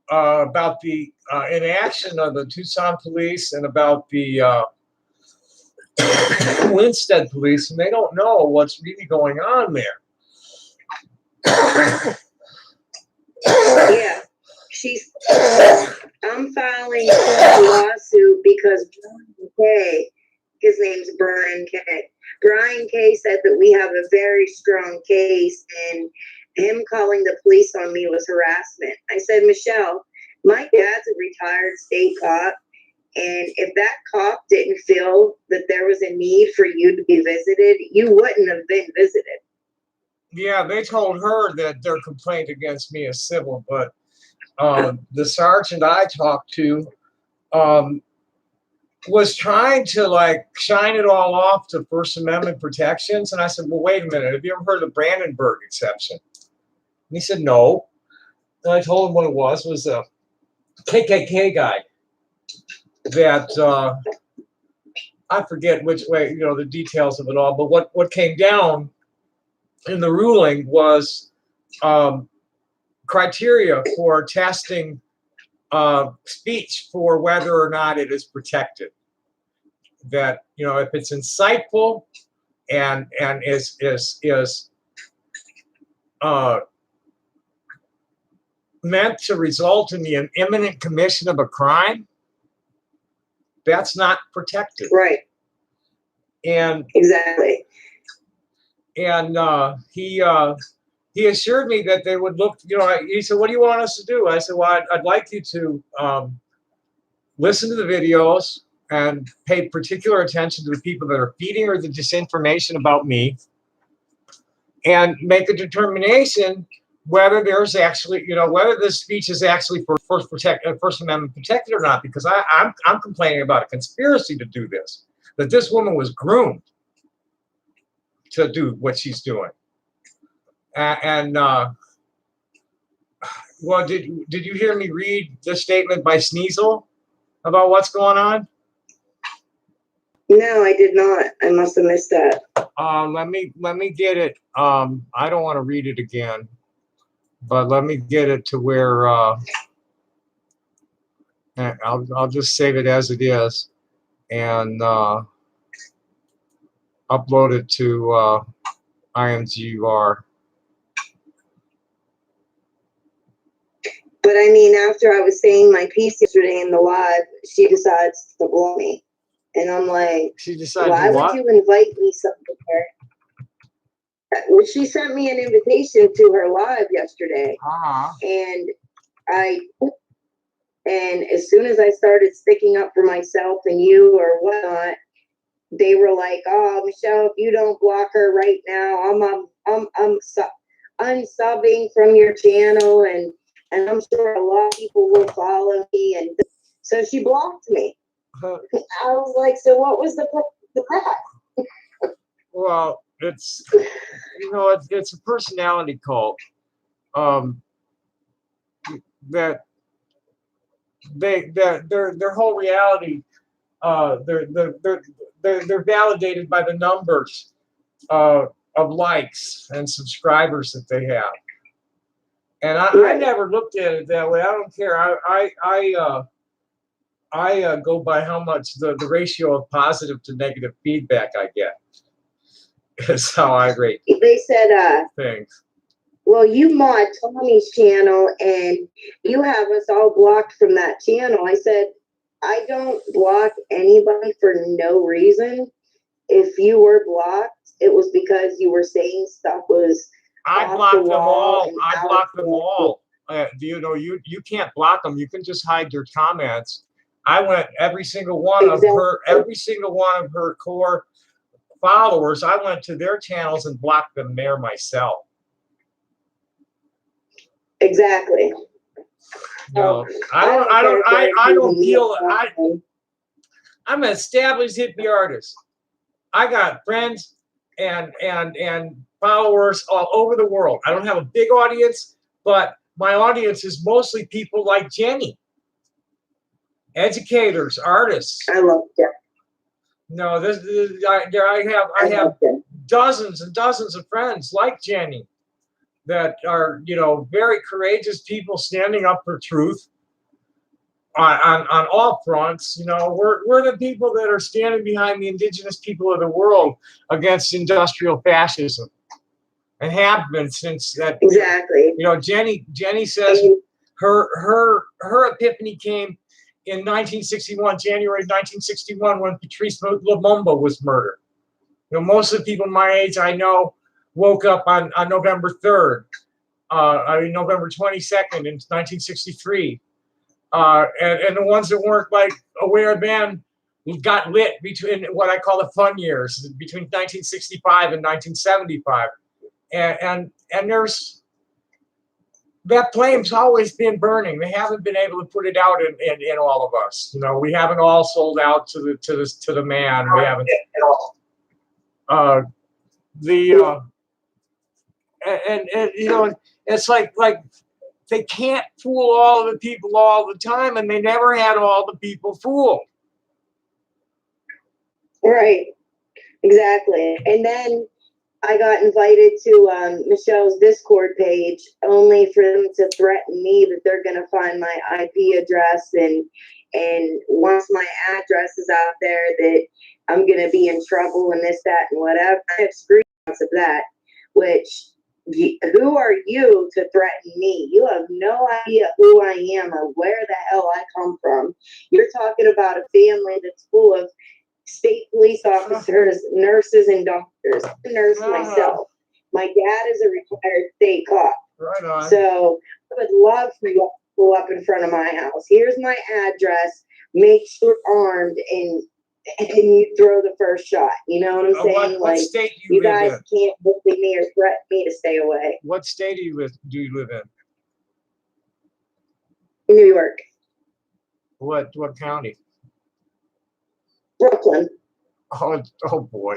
about the inaction of the Tucson police and about the Winstead police, and they don't know what's really going on there. yeah. I'm filing a lawsuit because Brian K, his name's Brian K. Brian K said that we have a very strong case, and him calling the police on me was harassment. I said, Michelle, my dad's a retired state cop, and if that cop didn't feel that there was a need for you to be visited, you wouldn't have been visited. Yeah, they told her that their complaint against me is civil, but the sergeant I talked to was trying to like shine it all off to First Amendment protections. And I said, well, wait a minute. Have you ever heard of the Brandenburg exception? And he said, no. And I told him what it was a KKK guy that I forget which way, you know, the details of it all. But what came down in the ruling was criteria for testing speech for whether or not it is protected. That, you know, if it's insightful and is meant to result in the imminent commission of a crime, that's not protected. Right. And exactly. And he assured me that they would look, you know, he said, what do you want us to do? I said, well, I'd like you to listen to the videos and pay particular attention to the people that are feeding her the disinformation about me, and make a determination whether there's actually, you know, whether this speech is actually for First Amendment protected or not, because I'm complaining about a conspiracy to do this, that this woman was groomed to do what she's doing. Well, did you hear me read the statement by Sneasel about what's going on? No, I did not. I must have missed that. Let me get it. I don't want to read it again, but let me get it to where I'll just save it as it is and upload it to IMGUR. But I mean, after I was saying my piece yesterday in the live, she decides to block me. And I'm like, she decided why would you invite me somewhere? Well, she sent me an invitation to her live yesterday. And as soon as I started sticking up for myself and you or whatnot, they were like, oh, Michelle, if you don't block her right now, I'm unsubbing from your channel, and I'm sure a lot of people will follow me. And so she blocked me. I was like, so what was the purpose of that? Well, it's, you know, it's a personality cult. That their whole reality, they're validated by the numbers of likes and subscribers that they have. And I never looked at it that way. I don't care. I go by how much the ratio of positive to negative feedback I get. Is how I rate They said, things. well, you mod Tommy's channel and you have us all blocked from that channel. I said, I don't block anybody for no reason. If you were blocked, it was because you were saying stuff was I blocked them all. I blocked them all. You know, you can't block them. You can just hide their comments. I went every single one of her core followers. I went to their channels and blocked them there myself. Exactly. No, I don't feel I'm an established hippie artist. I got friends and followers all over the world. I don't have a big audience, but my audience is mostly people like Jenny, educators, artists. I love that. No, I have dozens and dozens of friends like Jenny that are, you know, very courageous people standing up for truth on all fronts. You know, we're the people that are standing behind the indigenous people of the world against industrial fascism, and have been since that. Exactly. You know, Jenny says her epiphany came in 1961, January 1961, when Patrice Lumumba was murdered. You know, most of the people my age I know woke up on November 3rd, November 22nd in 1963. And the ones that weren't like aware then got lit between what I call the fun years, between 1965 and 1975. And there's that flame's always been burning. They haven't been able to put it out in all of us. You know, we haven't all sold out to the man. We haven't. And you know, it's like they can't fool all the people all the time, and they never had all the people fooled. Right. Exactly. And then I got invited to Michelle's Discord page only for them to threaten me that they're going to find my IP address, and once my address is out there that I'm going to be in trouble and this, that, and whatever. I have screenshots of that, which who are you to threaten me? You have no idea who I am or where the hell I come from. You're talking about a family that's full of state police officers, nurses, and doctors. I'm a nurse myself. My dad is a retired state cop. Right on. So I would love for you to pull up in front of my house. Here's my address. Make sure armed and you throw the first shot. You know what I'm saying? What state do you live guys in? can't bully me or threaten me to stay away. What state do you live in? New York. What county? Brooklyn. Oh boy.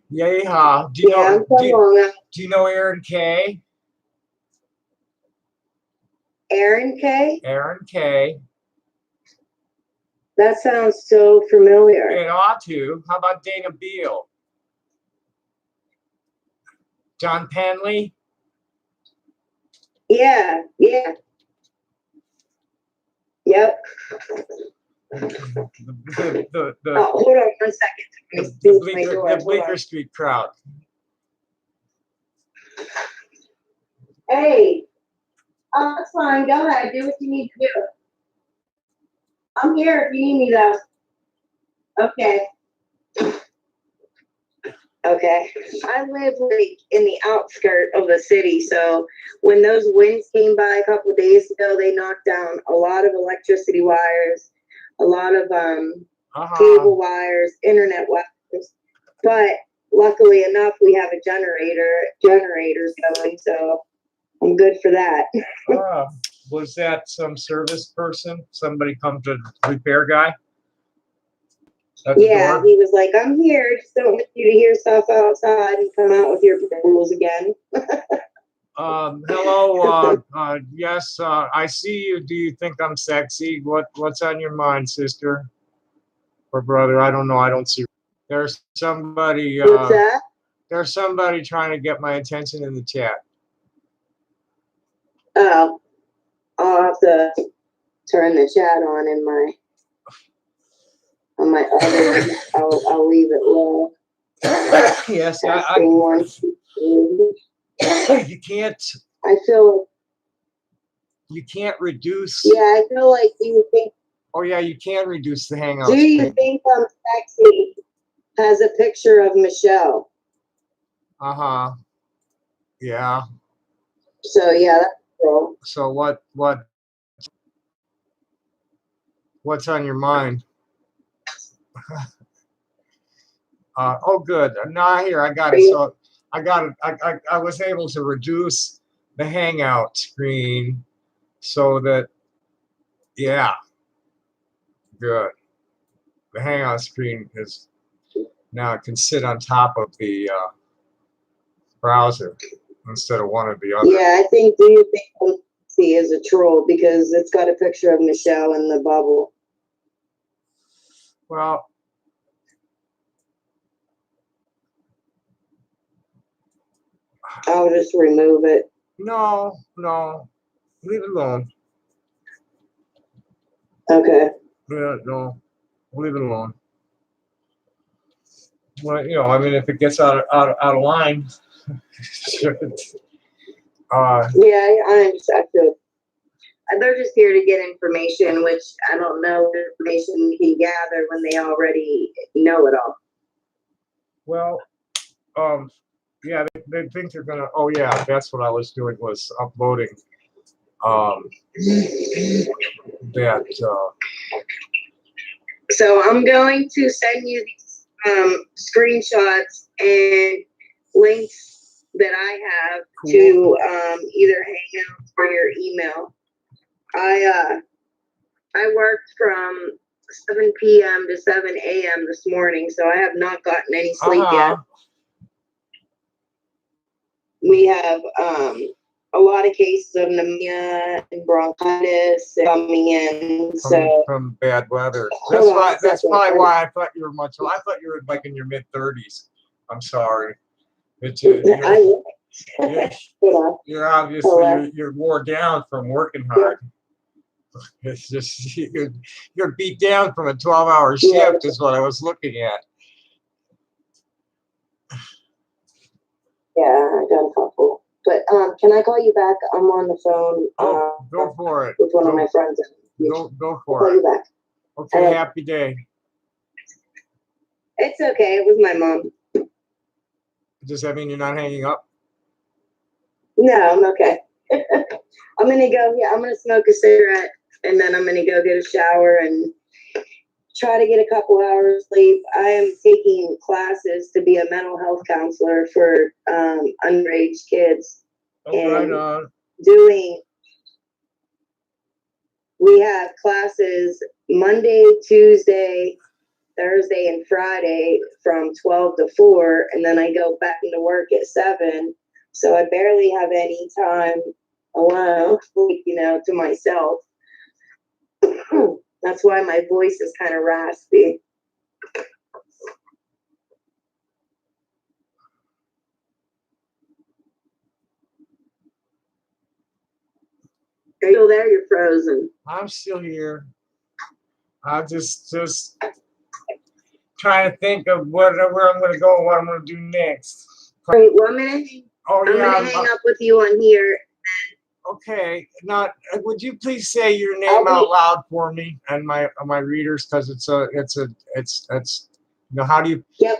Yeah. Do you know Aaron Kay? Aaron Kay? Aaron Kay. That sounds so familiar. It ought to. How about Dana Beal? John Penley? Yeah. Yep. Hold on 1 second. The Bleecker Street crowd. Hey, that's fine. Go ahead. Do what you need to do. I'm here if you need me, though. Okay. I live like in the outskirt of the city, so when those winds came by a couple of days ago, they knocked down a lot of electricity wires, a lot of cable wires, internet wires. But luckily enough, we have a generators going, so I'm good for that. Was that some service person? Somebody come to repair guy? Yeah, he was like, I'm here. Just don't want you to hear stuff outside and come out with your rules again. Hello. Yes, I see you. Do you think I'm sexy? What's on your mind, sister or brother? I don't know. I don't see. There's somebody. What's that? There's somebody trying to get my attention in the chat. Oh, I'll have to turn the chat on in my other. I'll leave it low. Yes, you can't. I feel. You can't reduce. Yeah, I feel like you think. Oh yeah, you can reduce the hangout. Do you think I'm sexy? Has a picture of Michelle. Yeah. So yeah, that's cool. So what's on your mind? Oh, good. Now here I got it. So I got it. I was able to reduce the hangout screen so that, yeah, good. The Hangout screen is now can sit on top of the browser instead of one or the other. Yeah, I think, do you think he is a troll because it's got a picture of Michelle in the bubble? Well, I'll just remove it. no, leave it alone. Okay. Yeah, no, leave it alone. Well, I mean, if it gets out of line, Yeah, I feel. They're just here to get information, which I don't know what information you can gather when they already know it all. well, yeah, they think they're gonna. Oh yeah, that's what I was doing, was uploading that. So I'm going to send you these screenshots and links that I have to either Hangouts or your email. I worked from 7 p.m. to 7 a.m. this morning, so I have not gotten any sleep yet. We have a lot of cases of pneumonia and bronchitis coming in. From bad weather. That's why. That's probably why I thought you were much. I thought you were like in your mid-30s. I'm sorry. You're obviously you're wore down from working hard. It's just you're beat down from a 12-hour shift is what I was looking at. Yeah, I got a couple. But can I call you back? I'm on the phone. Go for it. With one of my friends. Go for I'll call it. you back. Okay, happy day. It's okay. It was my mom. Does that mean you're not hanging up? No, I'm okay. I'm gonna go. Yeah, I'm gonna smoke a cigarette, and then I'm gonna go get a shower and try to get a couple hours sleep. I am taking classes to be a mental health counselor for underage kids. Right on. We have classes Monday, Tuesday, Thursday, and Friday from 12 to 4, and then I go back into work at 7. So I barely have any time alone, to myself. That's why my voice is kind of raspy. Are you still there? You're frozen. I'm still here. I'm just trying to think of where I'm going to go and what I'm going to do next. All right, 1 minute. I'm going to hang up with you on here. Okay. Now, would you please say your name out loud for me and my readers, because it's how do you? Yep.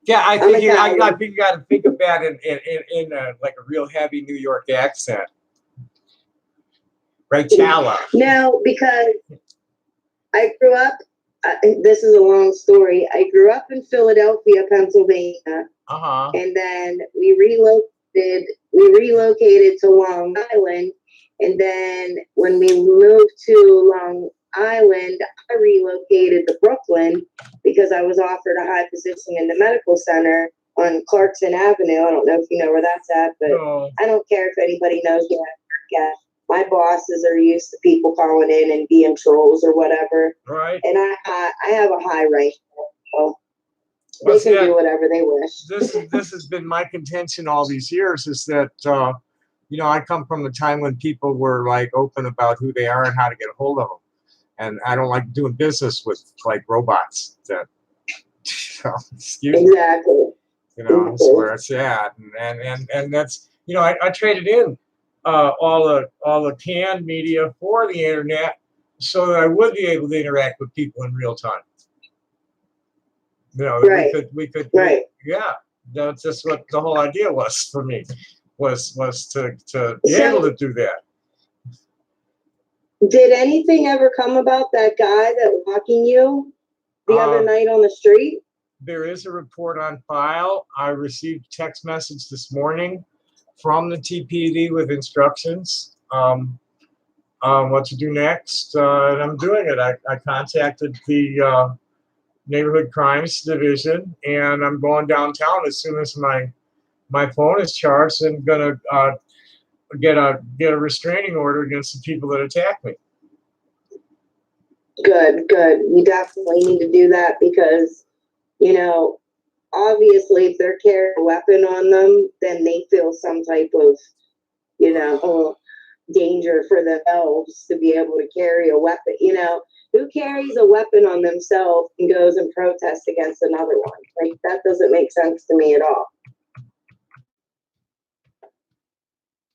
Yeah, I think you got to think of that in like a real heavy New York accent. Rachella. No, because I grew up. This is a long story. I grew up in Philadelphia, Pennsylvania, and then we relocated to Long Island, and then when we moved to Long Island, I relocated to Brooklyn because I was offered a high position in the medical center on Clarkson Avenue. I don't know if you know where that's at, but I don't care if anybody knows where I work at. My bosses are used to people calling in and being trolls or whatever. Right. And I have a high rank, so they can do whatever they wish. This has been my contention all these years, is that I come from a time when people were like open about who they are and how to get a hold of them, and I don't like doing business with like robots. That excuse me. Exactly. That's where it's at, and that's I traded in all the canned media for the internet so that I would be able to interact with people in real time. Right. We could. Right. Yeah, that's just what the whole idea was for me, was to be able to do that. Did anything ever come about that guy that walking you the other night on the street? There is a report on file. I received a text message this morning from the TPD with instructions. what to do next, and I'm doing it. I contacted the neighborhood crimes division, and I'm going downtown as soon as my phone is charged, and gonna get a restraining order against the people that attack me. Good, good. We definitely need to do that because, you know, obviously if they're carrying a weapon on them, then they feel some type of, you know, danger for themselves to be able to carry a weapon. You know, who carries a weapon on themselves and goes and protests against another one? Like, that doesn't make sense to me at all.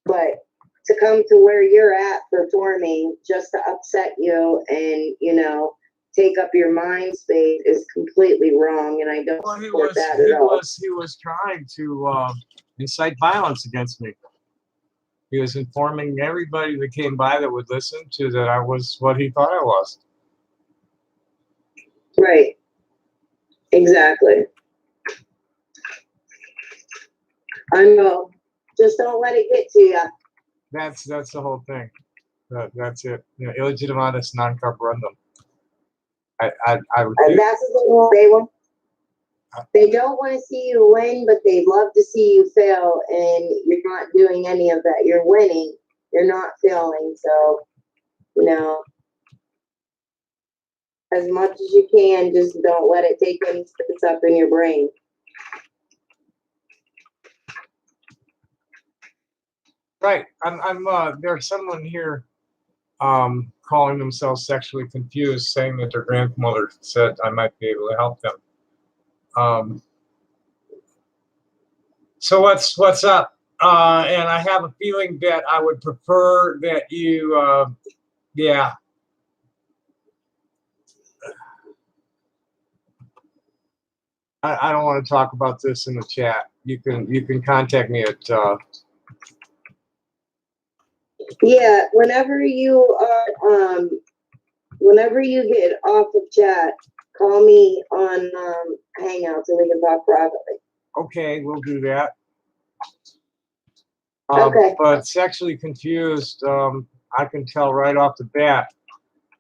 But to come to where you're at performing just to upset you and, you know, take up your mind space is completely wrong, and I don't Well, support that at all. he was trying to incite violence against me. He was informing everybody that came by that would listen to that I was what he thought I was. Right. Exactly. I know. Just don't let it get to you. That's the whole thing. That's it. You know, illegitimatus non carborundum. I would And that's what they want. They don't want to see you win, but they'd love to see you fail, and you're not doing any of that. You're winning. You're not failing. So, you know, as much as you can, just don't let it take any space up in your brain. Right. There's someone here calling themselves sexually confused, saying that their grandmother said I might be able to help them. So what's up? And I have a feeling that I would prefer that you, yeah. I don't want to talk about this in the chat. You can contact me at. Yeah, whenever you get off of chat, call me on Hangouts and we can talk privately. Okay, we'll do that. Okay. But sexually confused, I can tell right off the bat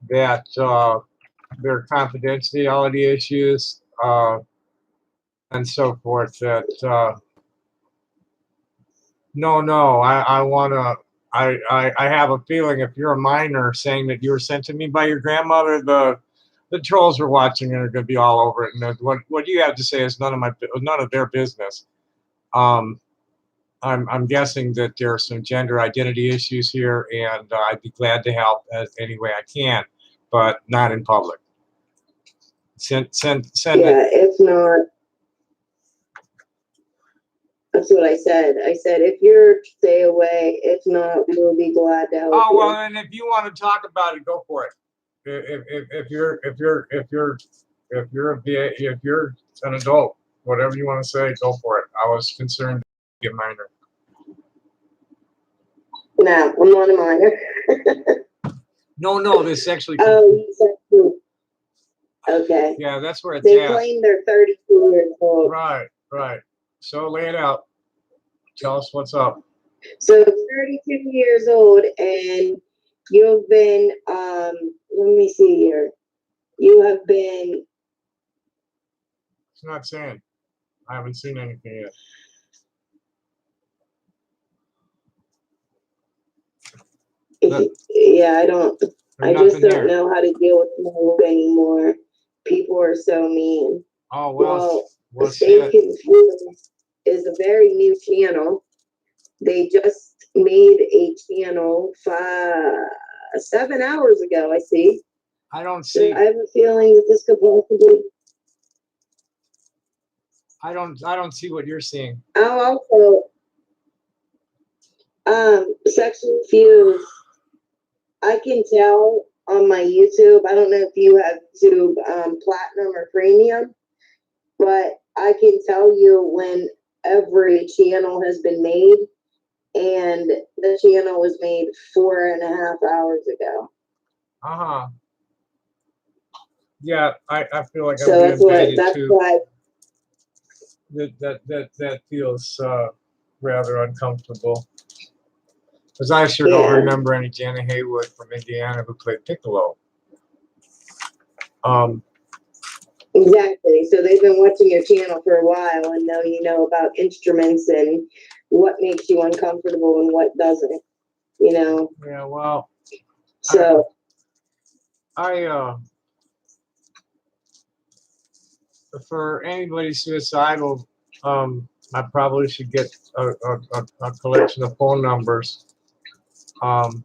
that there are confidentiality issues and so forth. That no, I have a feeling if you're a minor saying that you were sent to me by your grandmother, the trolls are watching and are going to be all over it. And what you have to say is none of their business. I'm guessing that there are some gender identity issues here, and I'd be glad to help any way I can, but not in public. Send Yeah, it. if not, that's what I said. I said, if you're stay away, if not, we'll be glad to help Oh you. well, and if you want to talk about it, go for it. If you're an adult, whatever you want to say, go for it. I was concerned to be a minor. No, I'm not a minor. No, this actually. Oh, you said two. Okay. Yeah, that's where it's They at. claim they're 32 years old. Right. So lay it out. Tell us what's up. So 32 years old, and you've been, let me see here. You have been, It's not saying. I haven't seen anything yet. yeah, I just don't there. know how to deal with mold anymore. People are so mean. Oh well. Stay Confused is a very new channel. They just made a channel 7 hours ago, I see. I don't see. So I have a feeling that this could possibly. I don't see what you're seeing. Oh, also, sexually confused. I can tell on my YouTube. I don't know if you have YouTube Platinum or Premium, but I can tell you when every channel has been made, and the channel was made 4.5 hours ago. Yeah, I feel like so I'm being baited that's too. why. That feels rather uncomfortable. Because I sure don't Yeah. remember any Janet Haywood from Indiana who played piccolo. Exactly. So they've been watching your channel for a while and know you know about instruments and what makes you uncomfortable and what doesn't, you know. Yeah, well, So for anybody suicidal, I probably should get a collection of phone numbers. and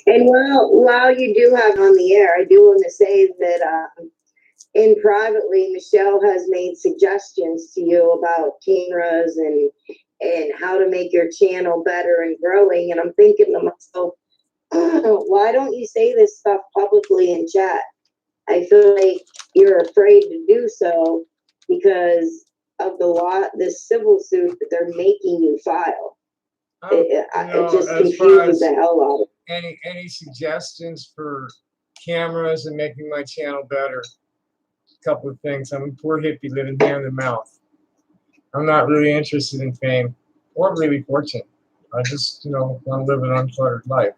while you do have on the air, I do want to say that in privately, Michelle has made suggestions to you about cameras and how to make your channel better and growing. And I'm thinking to myself, why don't you say this stuff publicly in chat? I feel like you're afraid to do so because of this civil suit that they're making you file. It just as far confuses as the hell out of me. any suggestions for cameras and making my channel better? A couple of things. I'm a poor hippie living hand to mouth. I'm not really interested in fame or really fortune. I just, want to live an uncluttered life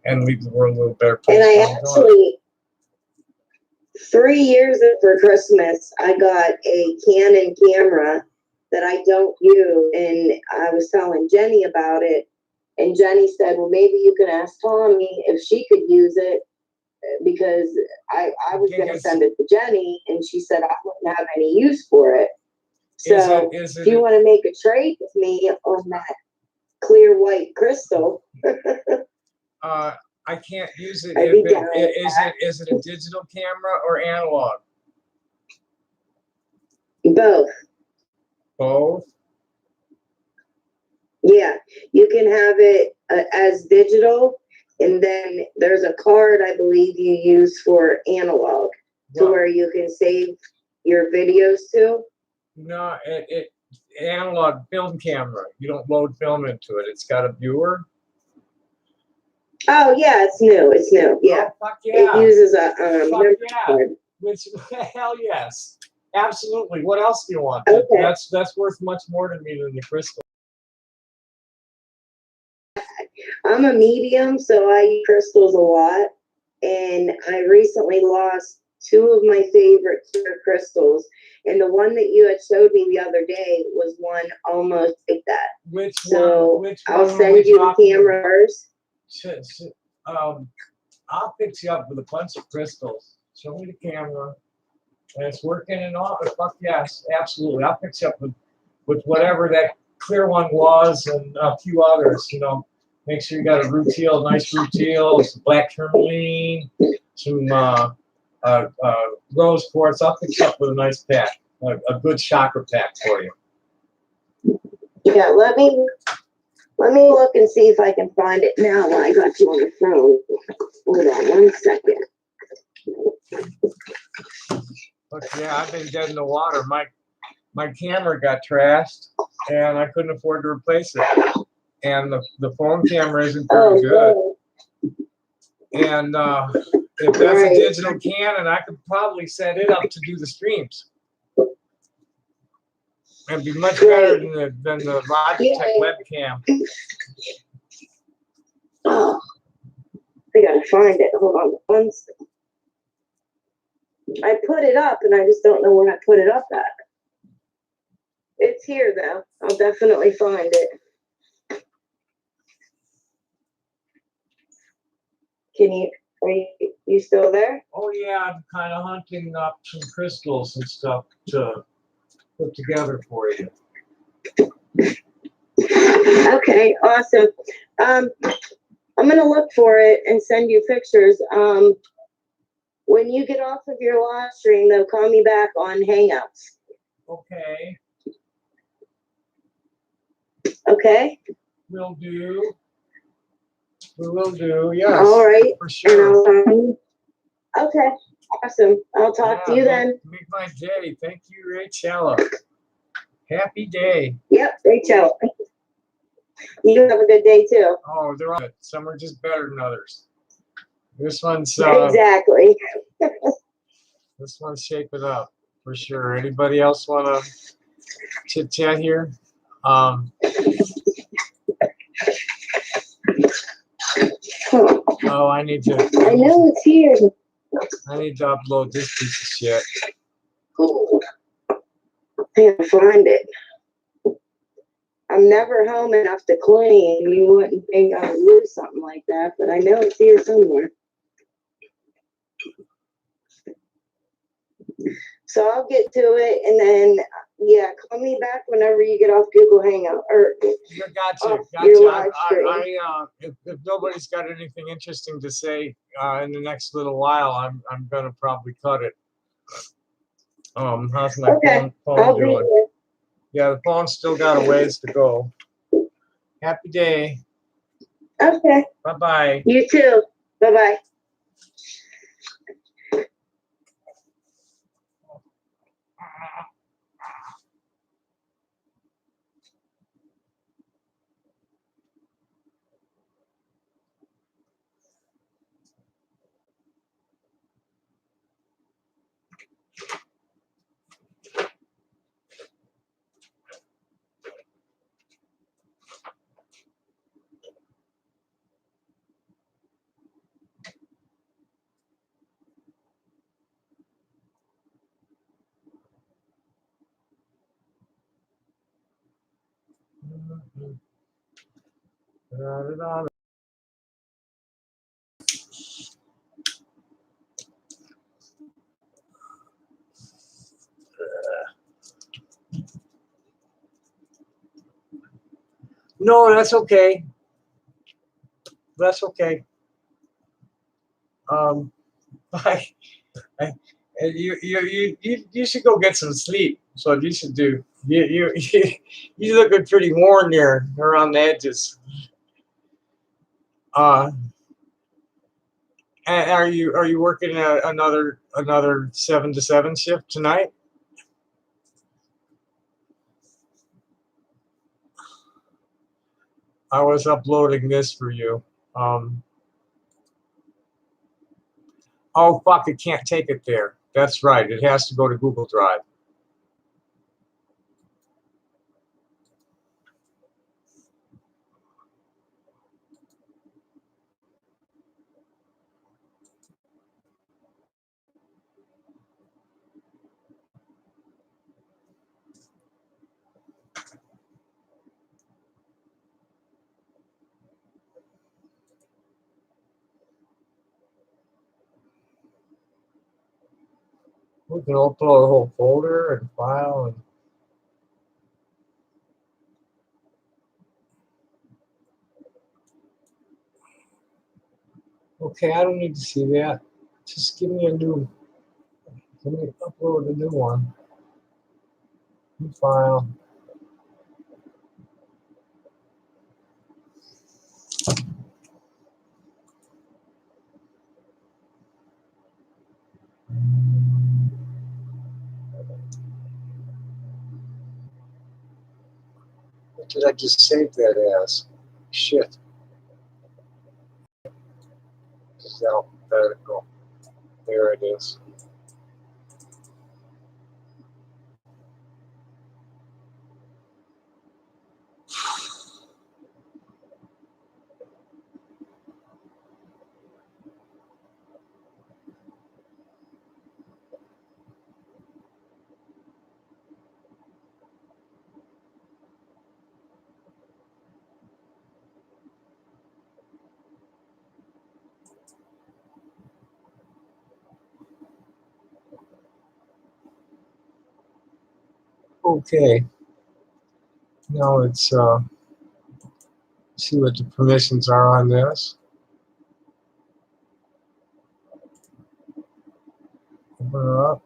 and leave the world a little better place. And I than I'm going. actually, 3 years for Christmas, I got a Canon camera that I don't use, and I was telling Jenny about it, and Jenny said, well, maybe you can ask Tommy if she could use it, because I was going to send it to Jenny, and she said I wouldn't have any use for it. So if you want to make a trade with me on that clear white crystal, I can't use it. I'd be down with that. Is it a digital camera or analog? Both. Both? Yeah, you can have it as digital, and then there's a card I believe you use for analog, to where you can save your videos to. No, it analog film camera. You don't load film into it. It's got a viewer. Oh yeah, it's new. It's new. Yeah, Oh, fuck yeah. It uses a Fuck memory yeah. card. Which hell yes, absolutely. What else do you want? Okay. That's worth much more to me than the crystal. I'm a medium, so I use crystals a lot, and I recently lost 2 of my favorite clear crystals, and the one that you had showed me the other day was one almost like that. Which one? I'll were send we you the talking about? cameras. I'll fix you up with a bunch of crystals. Show me the camera. And it's working and all. Fuck yes, absolutely. I'll fix you up with whatever that clear one was and a few others. Make sure you got a rutile, nice rutile, some black tourmaline, some rose quartz. I'll fix you up with a nice pack, a good chakra pack for you. Yeah, let me look and see if I can find it now while I got you on the phone. Hold on 1 second. Look, yeah, I've been dead in the water. My camera got trashed, and I couldn't afford to replace it. And the phone camera isn't very good. And if that's a digital Canon, I could probably set it up to do the streams. And be much better than the Logitech webcam. Oh, I gotta find it. Hold on 1 second. I put it up, and I just don't know where I put it up at. It's here, though. I'll definitely find it. Are you still there? Oh yeah, I'm kind of hunting up some crystals and stuff to put together for you. Okay, awesome. I'm gonna look for it and send you pictures. When you get off of your live stream, though, call me back on Hangouts. Okay. Okay? Will do. We will do, yes. All right. For sure. Okay, awesome. I'll talk to you then. Make my day. Thank you, Rachel. Happy day. Yep, Rachel. You have a good day too. Oh, they're all good. Some are just better than others. This one's exactly. This one's shaping up for sure. Anybody else want to chit chat here? Oh, I need to. I know it's here. I need to upload this piece of shit. Can't find it. I'm never home enough to clean. You wouldn't think I would lose something like that, but I know it's here somewhere. So I'll get to it, and then yeah, call me back whenever you get off Google Hangout or You off got your you. live stream. If nobody's got anything interesting to say in the next little while, I'm gonna probably cut it. How's my Okay, phone I'll be doing? here. Yeah, the phone's still got a ways to go. Happy day. Okay, Bye bye. you too. Bye bye. No, that's okay. That's okay. Bye. You should go get some sleep. So you should do. You looking pretty worn there around the edges. And are you working another 7 to 7 shift tonight? I was uploading this for you. Oh fuck! It can't take it there. That's right. It has to go to Google Drive. We can upload a whole folder and file and. Okay, I don't need to see that. Just give me a new. Let me upload a new one. New file. What did I just save that as? Shit. This is alphabetical. There it is. Okay. Now let's see what the permissions are on this. Open her up.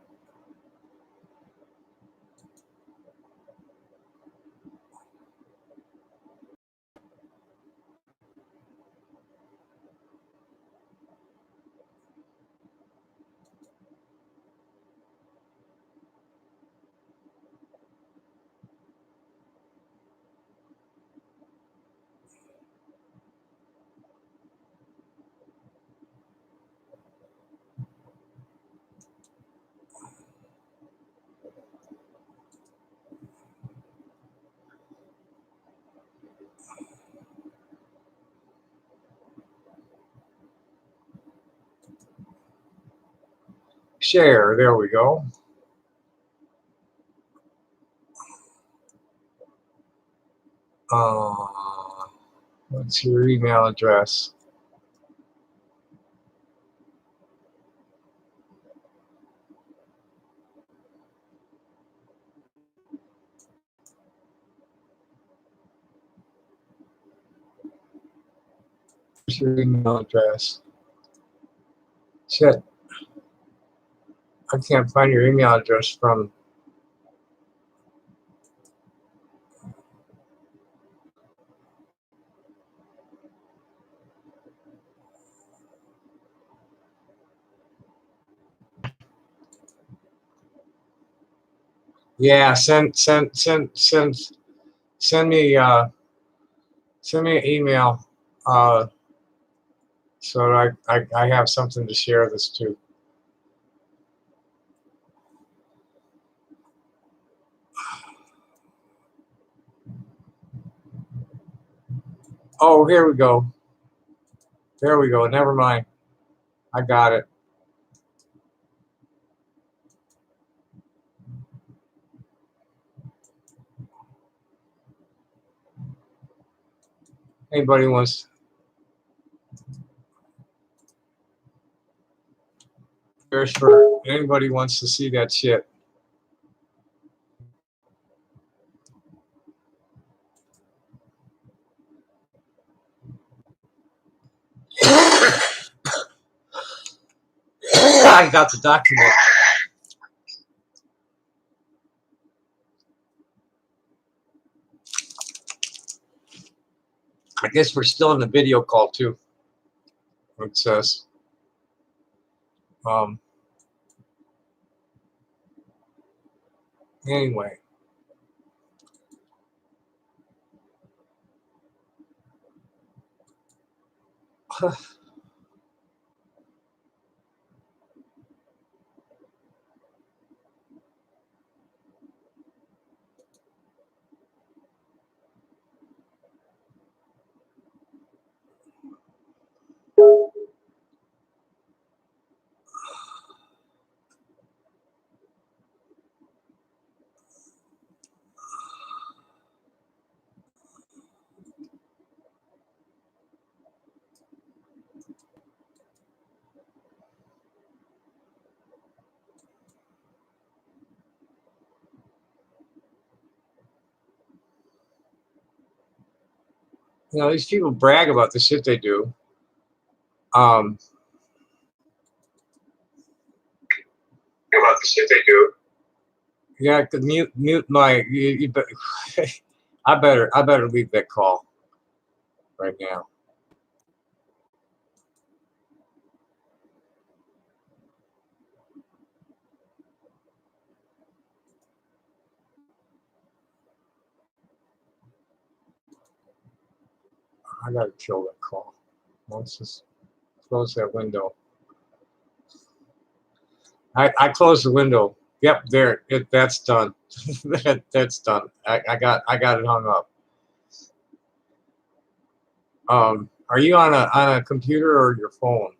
share. There we go. What's your email address? What's your email address? Shit. I can't find your email address from. Yeah, send me an email so that I have something to share this to. Oh, here we go. There we go. Never mind. I got it. Anybody wants anybody wants to see that shit. I got the document. I guess we're still in the video call too. It says. Anyway. You know, these people brag about the shit they do. About the shit they do. Yeah, mute my. I better leave that call right now. I gotta kill that call. Let's just close that window. I closed the window. Yep, there. That's done. That's done. I got it hung up. Are you on a computer or your phone?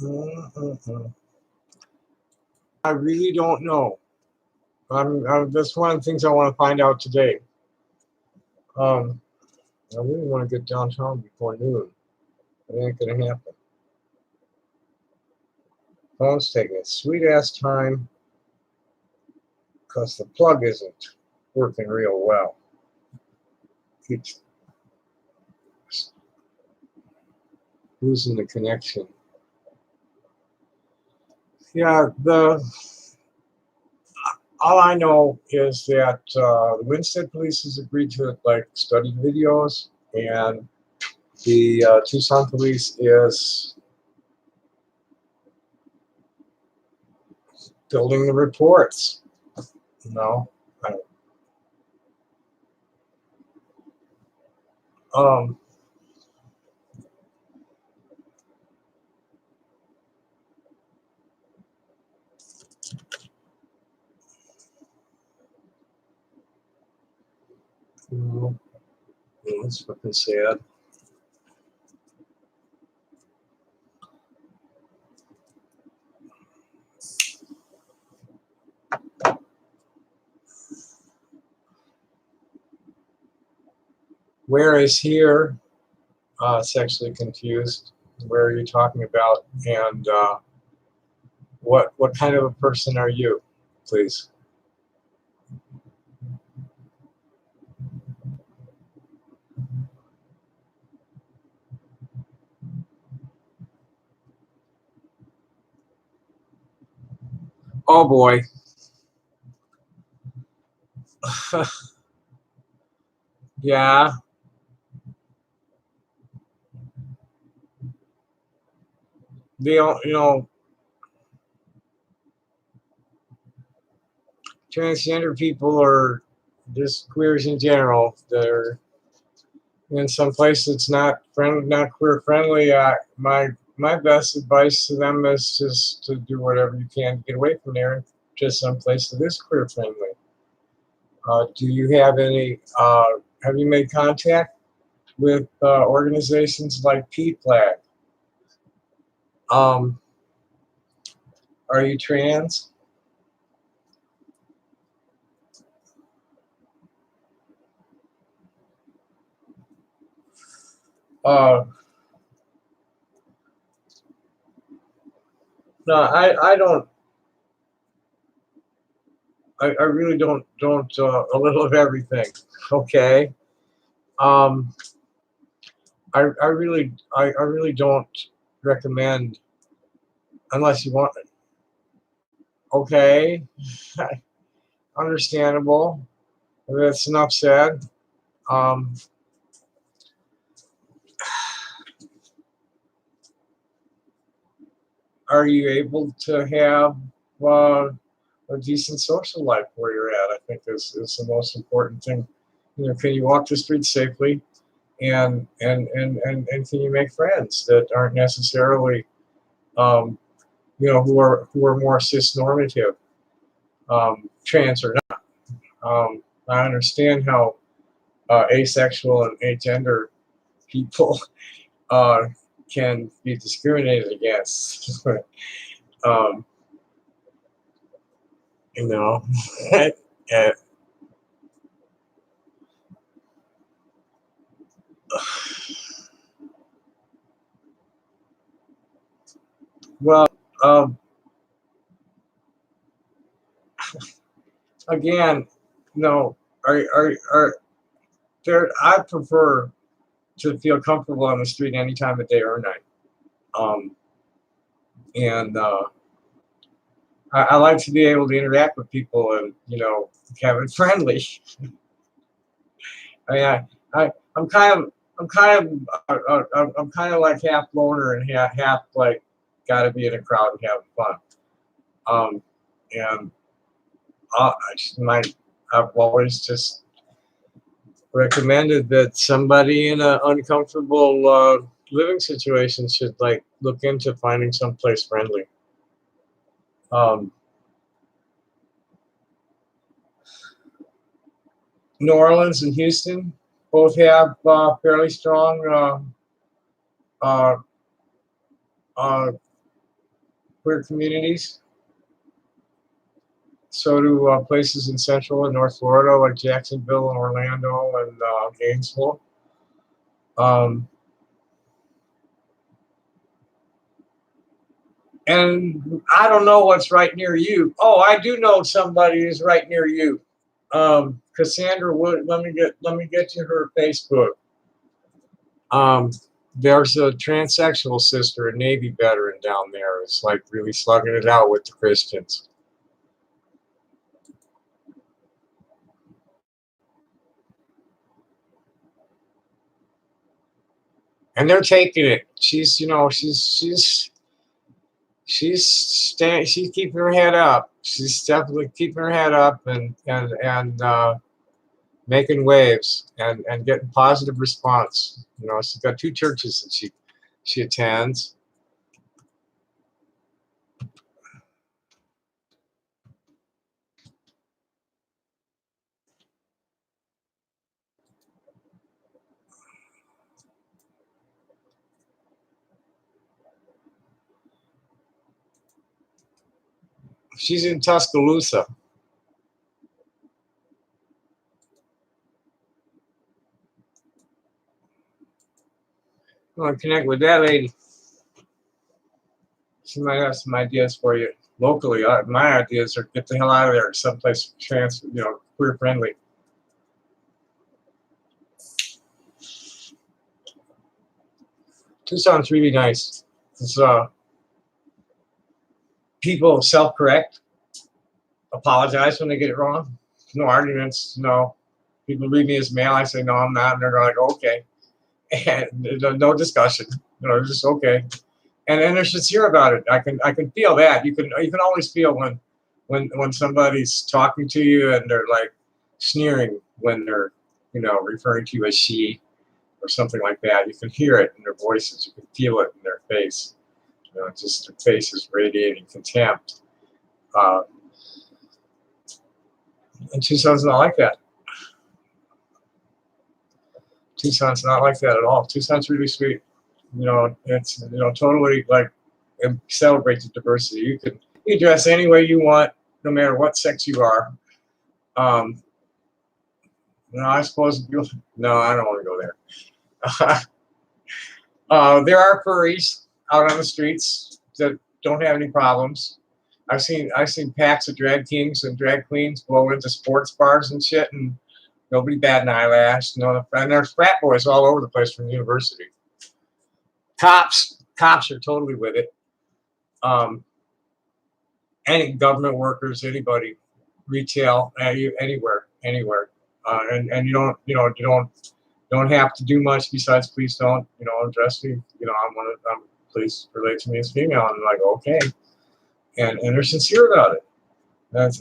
Mhm. I really don't know. That's one of the things I want to find out today. I really want to get downtown before noon. It ain't gonna happen. Phone's taking a sweet ass time because the plug isn't working real well. Keeps losing the connection. Yeah, all I know is that the Winstead police has agreed to like study videos, and the Tucson police is building the reports. You know, I- um, you know, it's fucking sad. Whereas here, sexually confused. Where are you talking about? And what kind of a person are you, please? Oh boy. Yeah. They don't, transgender people or just queers in general. They're in some place that's not queer friendly. My best advice to them is just to do whatever you can to get away from there, just some place that is queer friendly. Do you have any? Have you made contact with organizations like PFLAG? Um, are you trans? Uh, no, I don't. I really don't a little of everything. Okay. Um, I really don't recommend unless you want. Okay, understandable. That's enough said. Um, are you able to have uh, a decent social life where you're at? I think is the most important thing. Can you walk the streets safely, and can you make friends that aren't necessarily um, who are more cis normative, trans or not. I understand how asexual and agender people uh, can be discriminated against. um, you know, uh, well, um, again, no, are there? I prefer to feel comfortable on the street any time of day or night. Um, and I like to be able to interact with people and have it friendly. I mean, I'm I'm kind of like half loner and half like got to be in a crowd and having fun. And I just I've always just recommended that somebody in an uncomfortable living situation should like look into finding someplace friendly. Um, New Orleans and Houston both have fairly strong uh, uh, queer communities. So do places in Central and North Florida like Jacksonville and Orlando and Gainesville. And I don't know what's right near you. Oh, I do know somebody who's right near you. Cassandra Wood. Let me get you her Facebook. There's a transsexual sister, a Navy veteran down there. It's like really slugging it out with the Christians. And they're taking it. She's, you know, she's keeping her head up. She's definitely keeping her head up and making waves and getting positive response. You know, she's got 2 churches that she attends. She's in Tuscaloosa. I want to connect with that lady. She might have some ideas for you locally. My ideas are get the hell out of there, someplace queer friendly. Tucson's really nice. It's, people self-correct, apologize when they get it wrong. No arguments. No, people read me as male. I say no, I'm not, and they're like, okay, and no discussion. You know, just okay. And they're sincere about it. I can feel that. You can always feel when somebody's talking to you and they're like sneering when they're referring to you as she or something like that. You can hear it in their voices. You can feel it in their face. You know, just their face is radiating contempt. And Tucson's not like that. Tucson's not like that at all. Tucson's really sweet. You know, it's totally like it celebrates diversity. You dress any way you want, no matter what sex you are. No, I suppose no, I don't want to go there. There are furries out on the streets that don't have any problems. I've seen packs of drag kings and drag queens go into sports bars and shit, and nobody bat an eyelash. No, and there's frat boys all over the place from the university. Cops are totally with it. Any government workers, anybody, retail, anywhere, and you don't have to do much besides please don't address me. Please relate to me as female. And I'm like, okay, and they're sincere about it.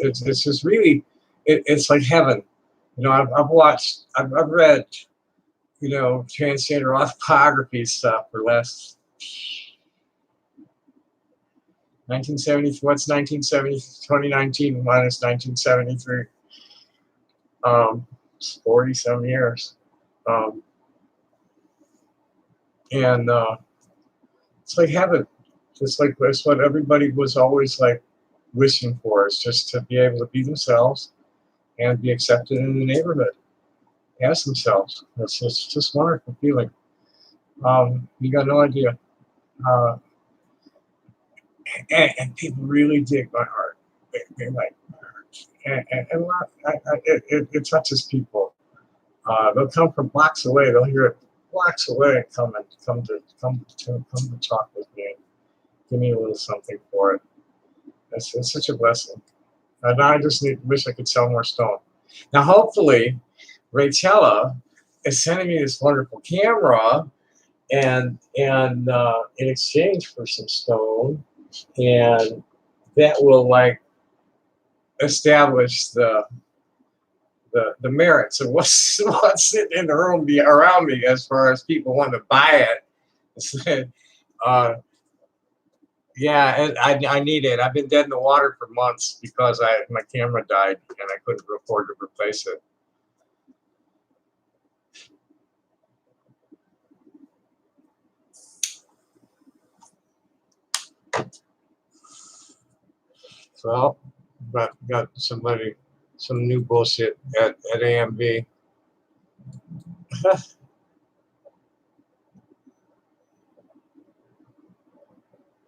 It's just really it's like heaven. I've read transgender autobiography stuff for less 1970. What's 1970? 2019 minus 1973. 40 some years. And it's like heaven. Just like that's what everybody was always like wishing for, is just to be able to be themselves and be accepted in the neighborhood as themselves. It's just wonderful feeling. You got no idea. And people really dig my heart. They like my heart. And it touches people. They'll come from blocks away. They'll hear it blocks away. Come to talk with me. Give me a little something for it. It's such a blessing. And I just wish I could sell more stone. Now, hopefully, Rachella is sending me this wonderful camera, and in exchange for some stone, and that will like establish the merits of what's sitting in the room around me as far as people want to buy it. Yeah, I need it. I've been dead in the water for months because my camera died and I couldn't afford to replace it. Well, got somebody, some new bullshit at AMV.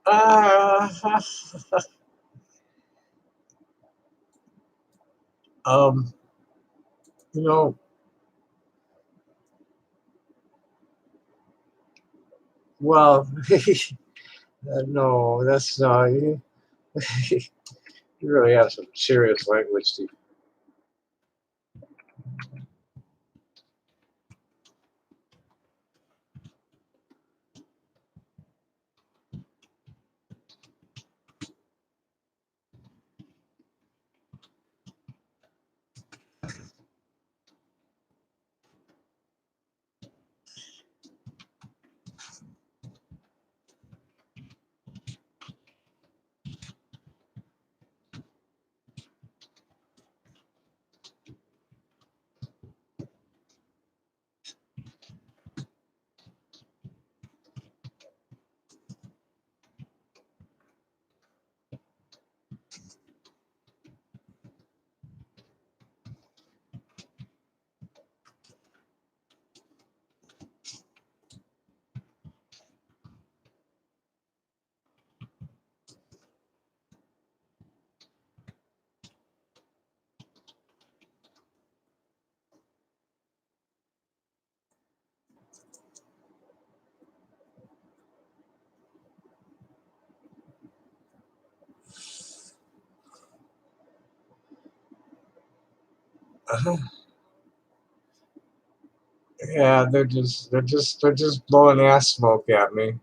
uh, um, you know, well, no, that's you, you really have some serious language, Steve. Yeah, they're just blowing ass smoke at me.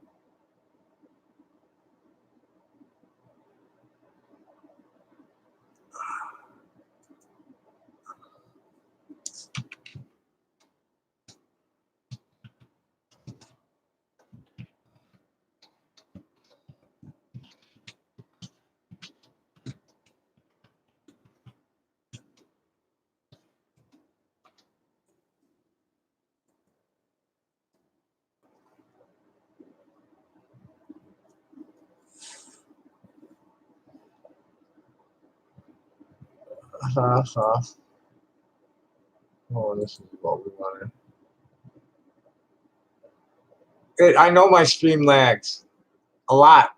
Uh, oh, this is what we wanted. I know my stream lags a lot.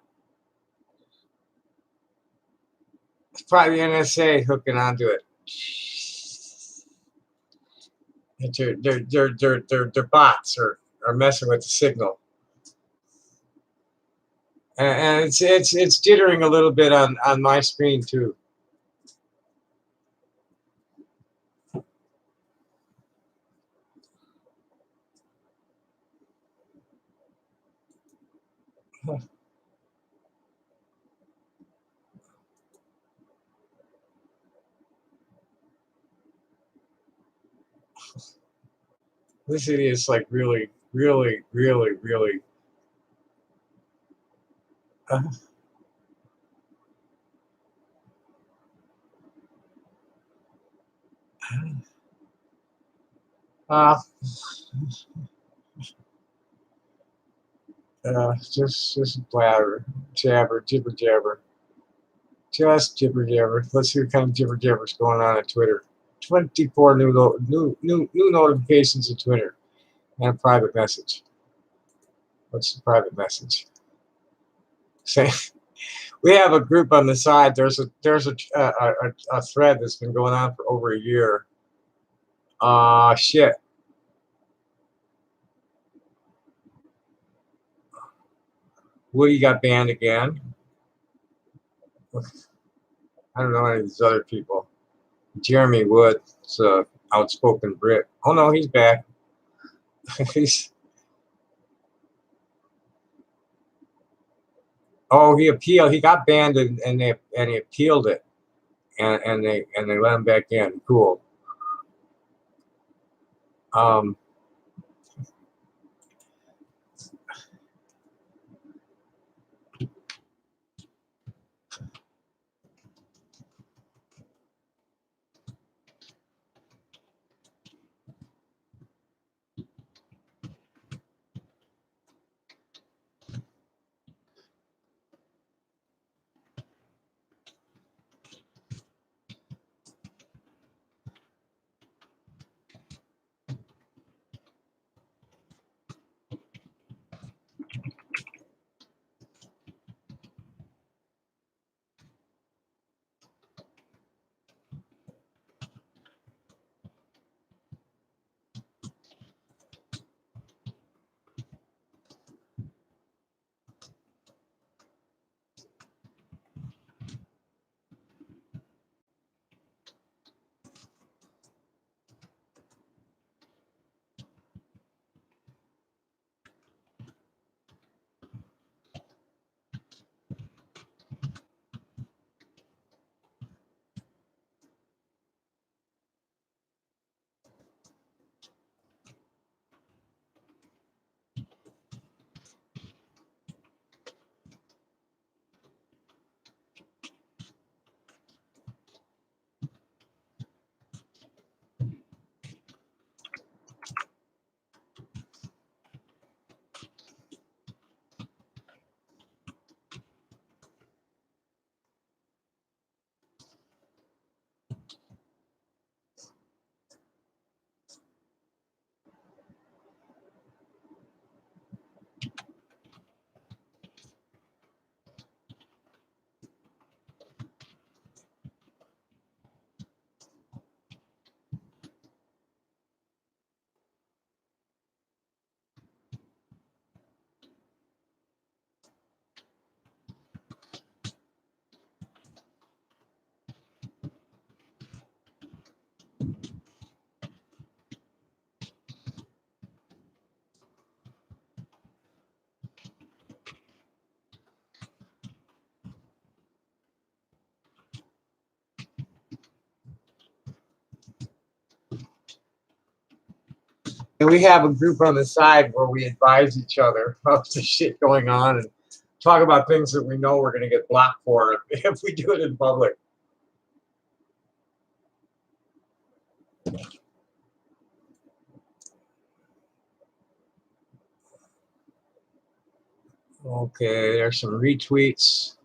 It's probably NSA hooking onto it. Their bots are messing with the signal, and it's jittering a little bit on my screen too. This idiot's like really, really, really, really. Uh, uh, just blabber, jibber jabber, just jibber jabber. Let's see what kind of jibber jabber's going on at Twitter. 24 new notifications in Twitter and a private message. What's the private message? Say we have a group on the side. There's a thread that's been going on for over a year. Shit. Woody got banned again. I don't know any of these other people. Jeremy Wood's outspoken Brit. Oh no, he's back. He appealed. He got banned and he appealed it, and they let him back in. Cool. Um, And we have a group on the side where we advise each other of the shit going on and talk about things that we know we're going to get blocked for if we do it in public. Okay, there's some retweets.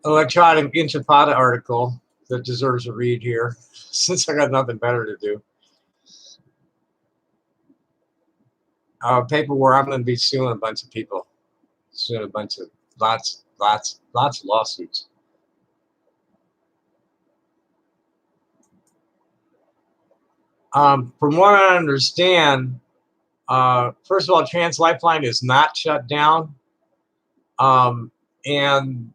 Electronic Intifada article that deserves a read here, since I got nothing better to do. Paper where I'm going to be suing a bunch of people, suing a bunch of lots of lawsuits. From what I understand, first of all, Trans Lifeline is not shut down, and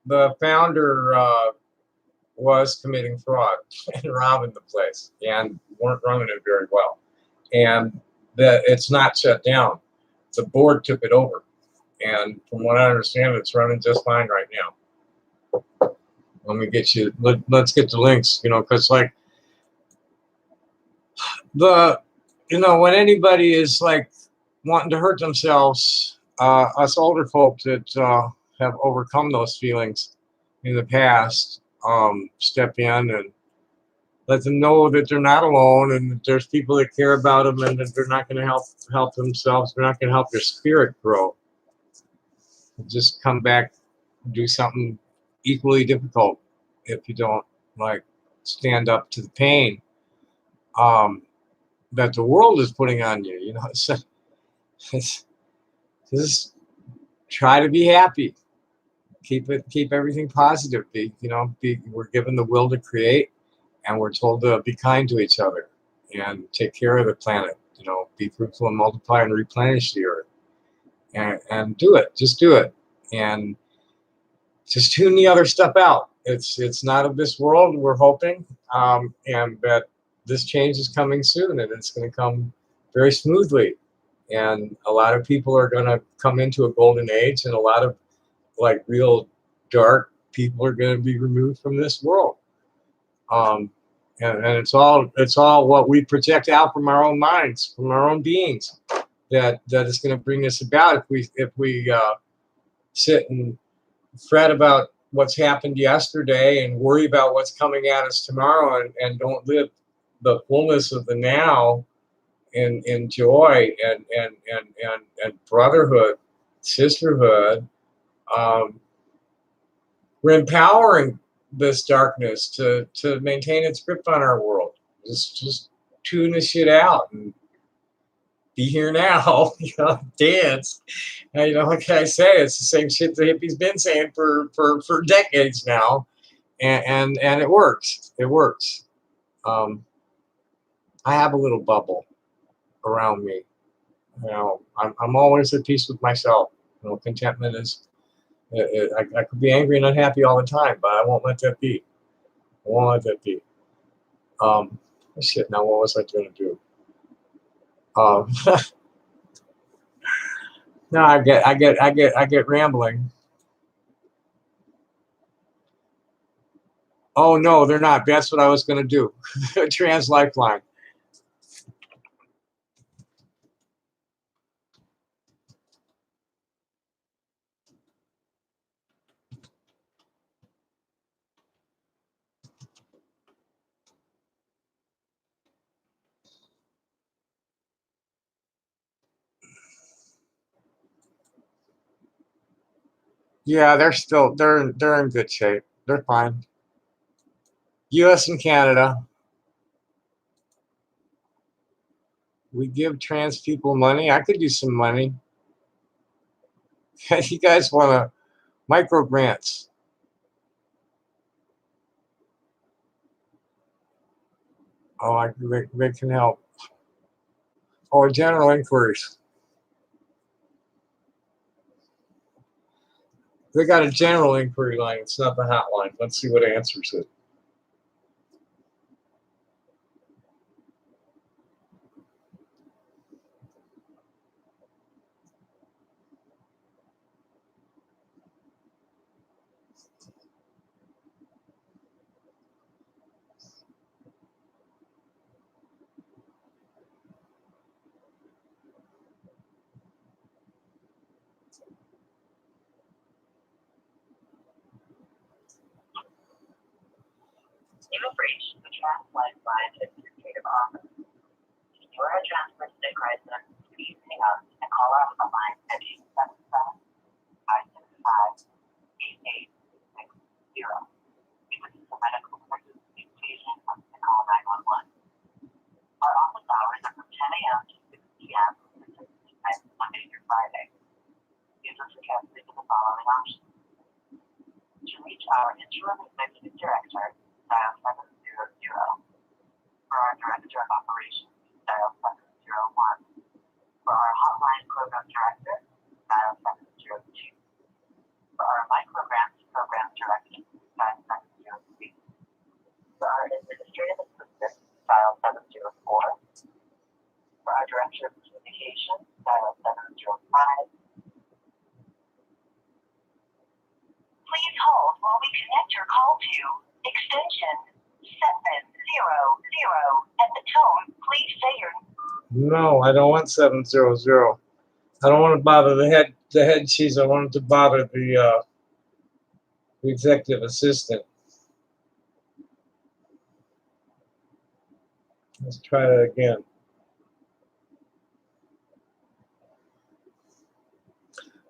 the founder was committing fraud and robbing the place, and weren't running it very well, and that it's not shut down. The board took it over, and from what I understand, it's running just fine right now. Let me get you. Let's get the links, because like when anybody is like wanting to hurt themselves, us older folk that have overcome those feelings in the past, step in and let them know that they're not alone, and that there's people that care about them, and that they're not going to help themselves. They're not going to help their spirit grow. Just come back and do something equally difficult if you don't like stand up to the pain that the world is putting on you. Just try to be happy. Keep everything positive. We're given the will to create, and we're told to be kind to each other and take care of the planet. Be fruitful and multiply and replenish the earth, and do it. Just do it, and just tune the other stuff out. It's not of this world. We're hoping, and that this change is coming soon, and it's going to come very smoothly. And a lot of people are going to come into a golden age, and a lot of like real dark people are going to be removed from this world. And it's all what we project out from our own minds, from our own beings, that is going to bring this about. If we sit and fret about what's happened yesterday and worry about what's coming at us tomorrow, and don't live the fullness of the now in joy and brotherhood, sisterhood, we're empowering this darkness to maintain its grip on our world. Just tune the shit out and be here now. Dance. And, like I say, it's the same shit the hippies been saying for decades now, and it works. It works. I have a little bubble around me. I'm always at peace with myself. Contentment is. I could be angry and unhappy all the time, but I won't let that be. I won't let that be. Shit. Now, what was I going to do? No, I get rambling. Oh no, they're not. That's what I was going to do. Trans Lifeline. Yeah, they're in good shape. They're fine. U.S. and Canada. We give trans people money. I could use some money. You guys want to micro grants? Oh, they can help. Or general inquiries. They got a general inquiry line. It's not the hotline. Let's see what answers it. Trans Lifeline Administrative Office. If you are a trans person in crisis, please hang up and call our hotline at 877-565-8860. If this is a medical emergency, please hang up and call 911. Our office hours are from 10 a.m. to 6 p.m. Pacific Time, Monday through Friday. Please listen carefully to the following options. To reach our interim executive director, dial 700. For our director of operations, dial 701. For our hotline program director, dial 702. For our micrograms program director, dial 703. For our administrative assistant, dial 704. For our director of communications, dial 705. Please hold while we connect your call to extension 700. At the tone, please say your. No, I don't want 700. I don't want to bother the head cheese. I wanted to bother the executive assistant. Let's try that again.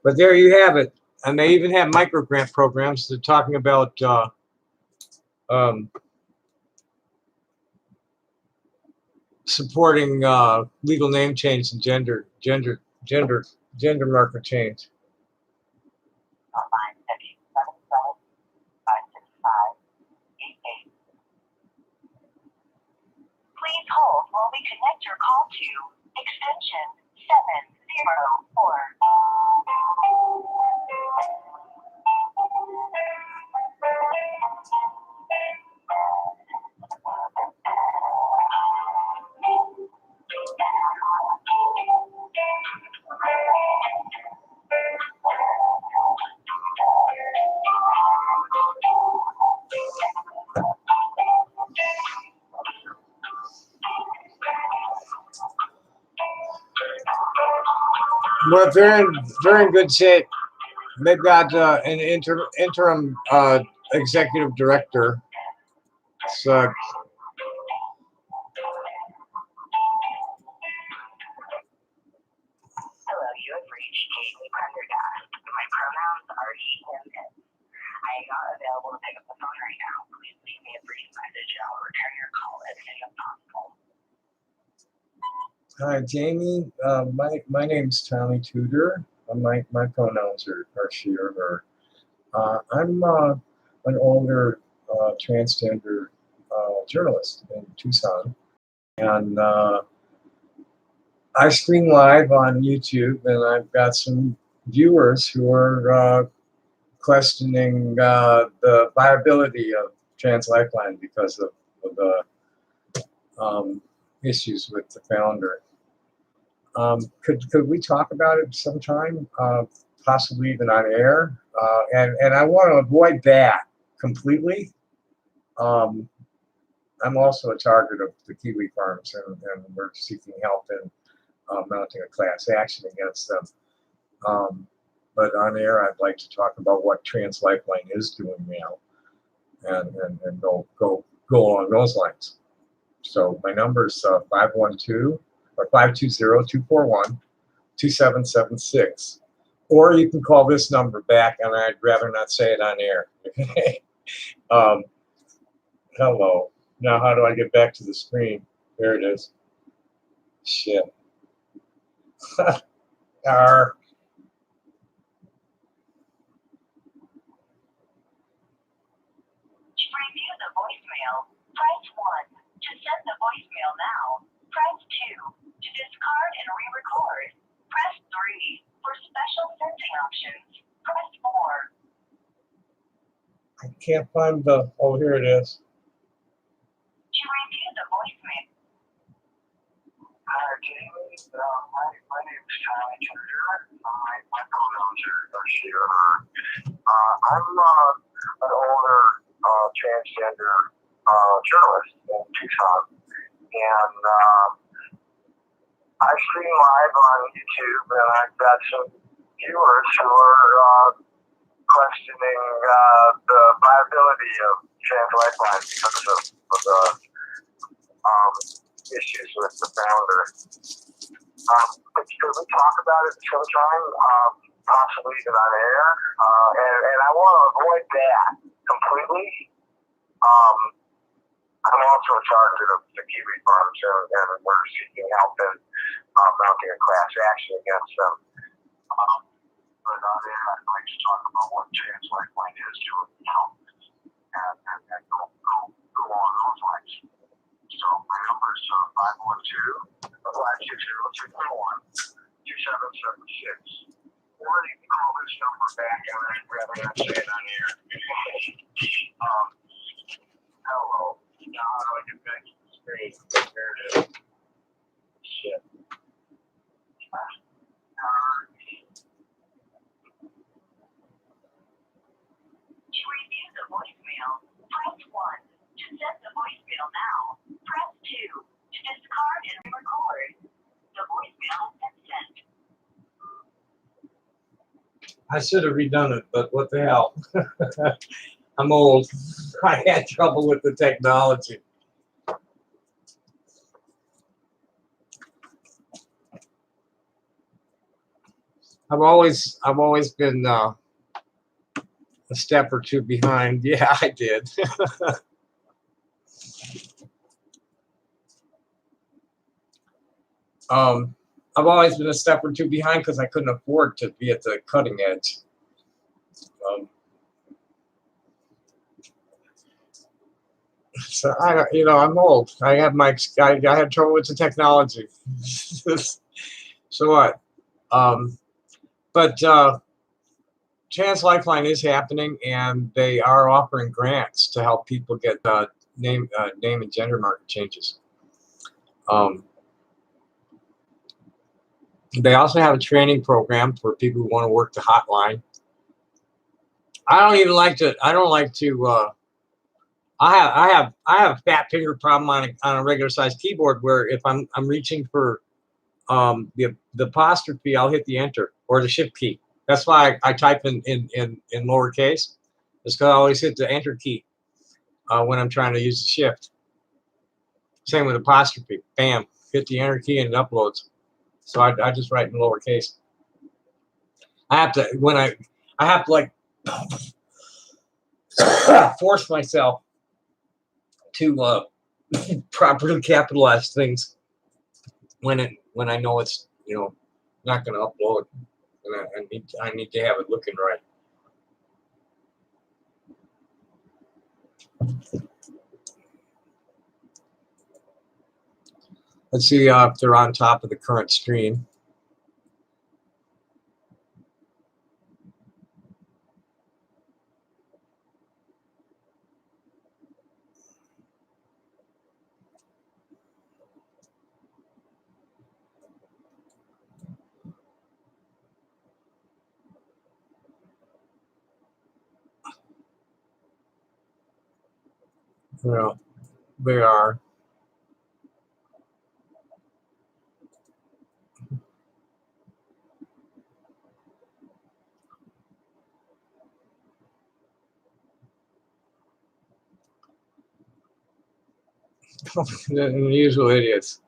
But there you have it. And they even have microgrant programs. They're talking about supporting legal name change and gender marker change. Please hold while we connect your call to extension 704. Well, they're in good shape. They've got an interim executive director. So Hello, you have reached Jamie Prendergast. My pronouns are he, him, it. I am not available to pick up the phone right now. Please leave me a brief message and I'll return your call as soon as possible. hi, Jamie. My name's Tommy Tudor. My pronouns are she or her. I'm an older transgender journalist in Tucson, and I stream live on YouTube, and I've got some viewers who are questioning the viability of Trans Lifeline because of the issues with the founder. Could we talk about it sometime, possibly even on air? And I want to avoid that completely. I'm also a target of the Kiwi Farms, and we're seeking help in mounting a class action against them. But on air, I'd like to talk about what Trans Lifeline is doing now, and go along those lines. So my number is 520-241-2776. Or you can call this number back, and I'd rather not say it on air. Hello. Now, how do I get back to the screen? There it is. Shit. Arr. To review the voicemail, press 1. To send the voicemail now, press 2. To discard and re-record, press 3. For special sending options, press 4. I can't find the. Oh, here it is. To review the voicemail. Hi, Jamie. My name is Tommy Tudor. My pronouns are she or her. I'm an older transgender journalist in Tucson, and I stream live on YouTube, and I've got some viewers who are questioning the viability of Trans Lifeline because of the issues with the founder. But could we talk about it sometime, possibly even on air? And I want to avoid that completely. I'm also in charge of the kiwi farms, and we're seeking help in mounting a class action against them. But on air, I'd like to talk about what Trans Lifeline is to help and go along those lines. So my number is 512-560-241-2776. Or you can call this number back, and I'd rather not say it on air. Hello. Now how do I get back to the screen? There it is. Shit. To review the voicemail, press 1. To send the voicemail now, press 2. To discard and record, the voicemail has been sent. I should have redone it, but what the hell? I'm old. I had trouble with the technology. I've always been a step or two behind. Yeah, I did. I've always been a step or two behind because I couldn't afford to be at the cutting edge. So I'm old. I had trouble with the technology. So what? But Trans Lifeline is happening, and they are offering grants to help people get name and gender marker changes. They also have a training program for people who want to work the hotline. I don't like to. I have a fat finger problem on a regular sized keyboard where if I'm reaching for the apostrophe, I'll hit the enter or the shift key. That's why I type in lowercase. It's because I always hit the enter key when I'm trying to use the shift. Same with apostrophe. Bam, hit the enter key and it uploads. So I just write in lowercase. I have to like force myself to properly capitalize things when I know it's not going to upload, and I need to have it looking right. Let's see if they're on top of the current stream. Well, they are. Unusual idiots.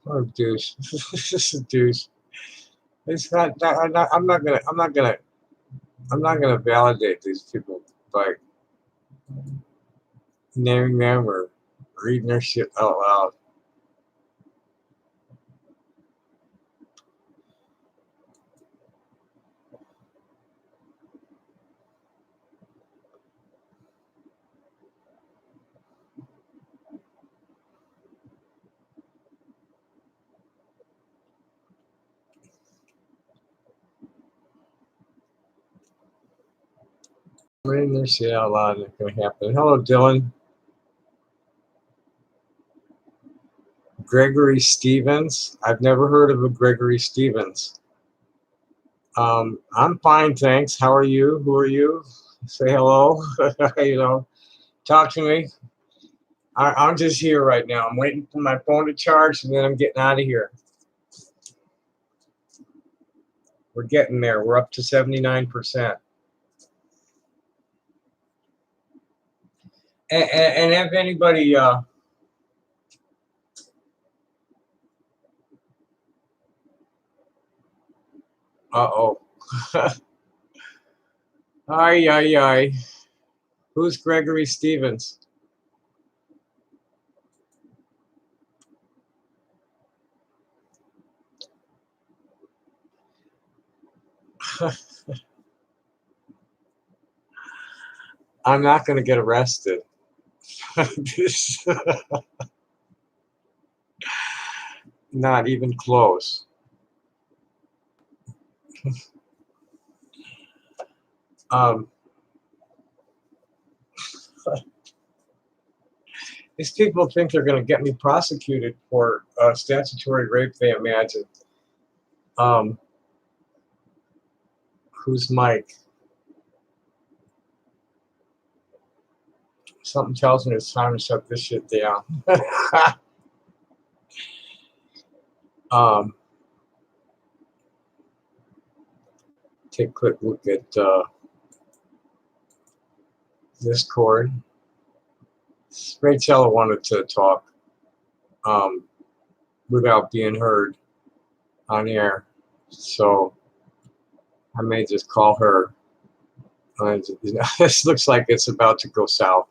Oh, douche. This is a douche. It's not. I'm not gonna validate these people by naming them or reading their shit out loud. mean, there's a lot that's going to happen. Hello, Dylan. Gregory Stevens. I've never heard of a Gregory Stevens. I'm fine, thanks. How are you? Who are you? Say hello. You know, talk to me. I'm just here right now. I'm waiting for my phone to charge, and then I'm getting out of here. We're getting there. We're up to 79%. And if anybody, uh-oh. Ay, ay, ay. Who's Gregory Stevens? I'm not going to get arrested. Not even close. These people think they're going to get me prosecuted for statutory rape, they imagine. Who's Mike? Something tells me it's time to shut this shit down. Take a quick look at Discord. Rachel wanted to talk without being heard on air, so I may just call her. This looks like it's about to go south.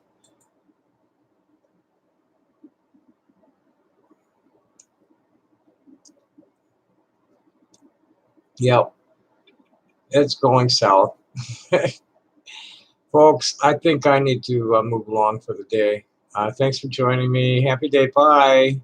Yep, it's going south. Folks, I think I need to move along for the day. Thanks for joining me. Happy day. Bye.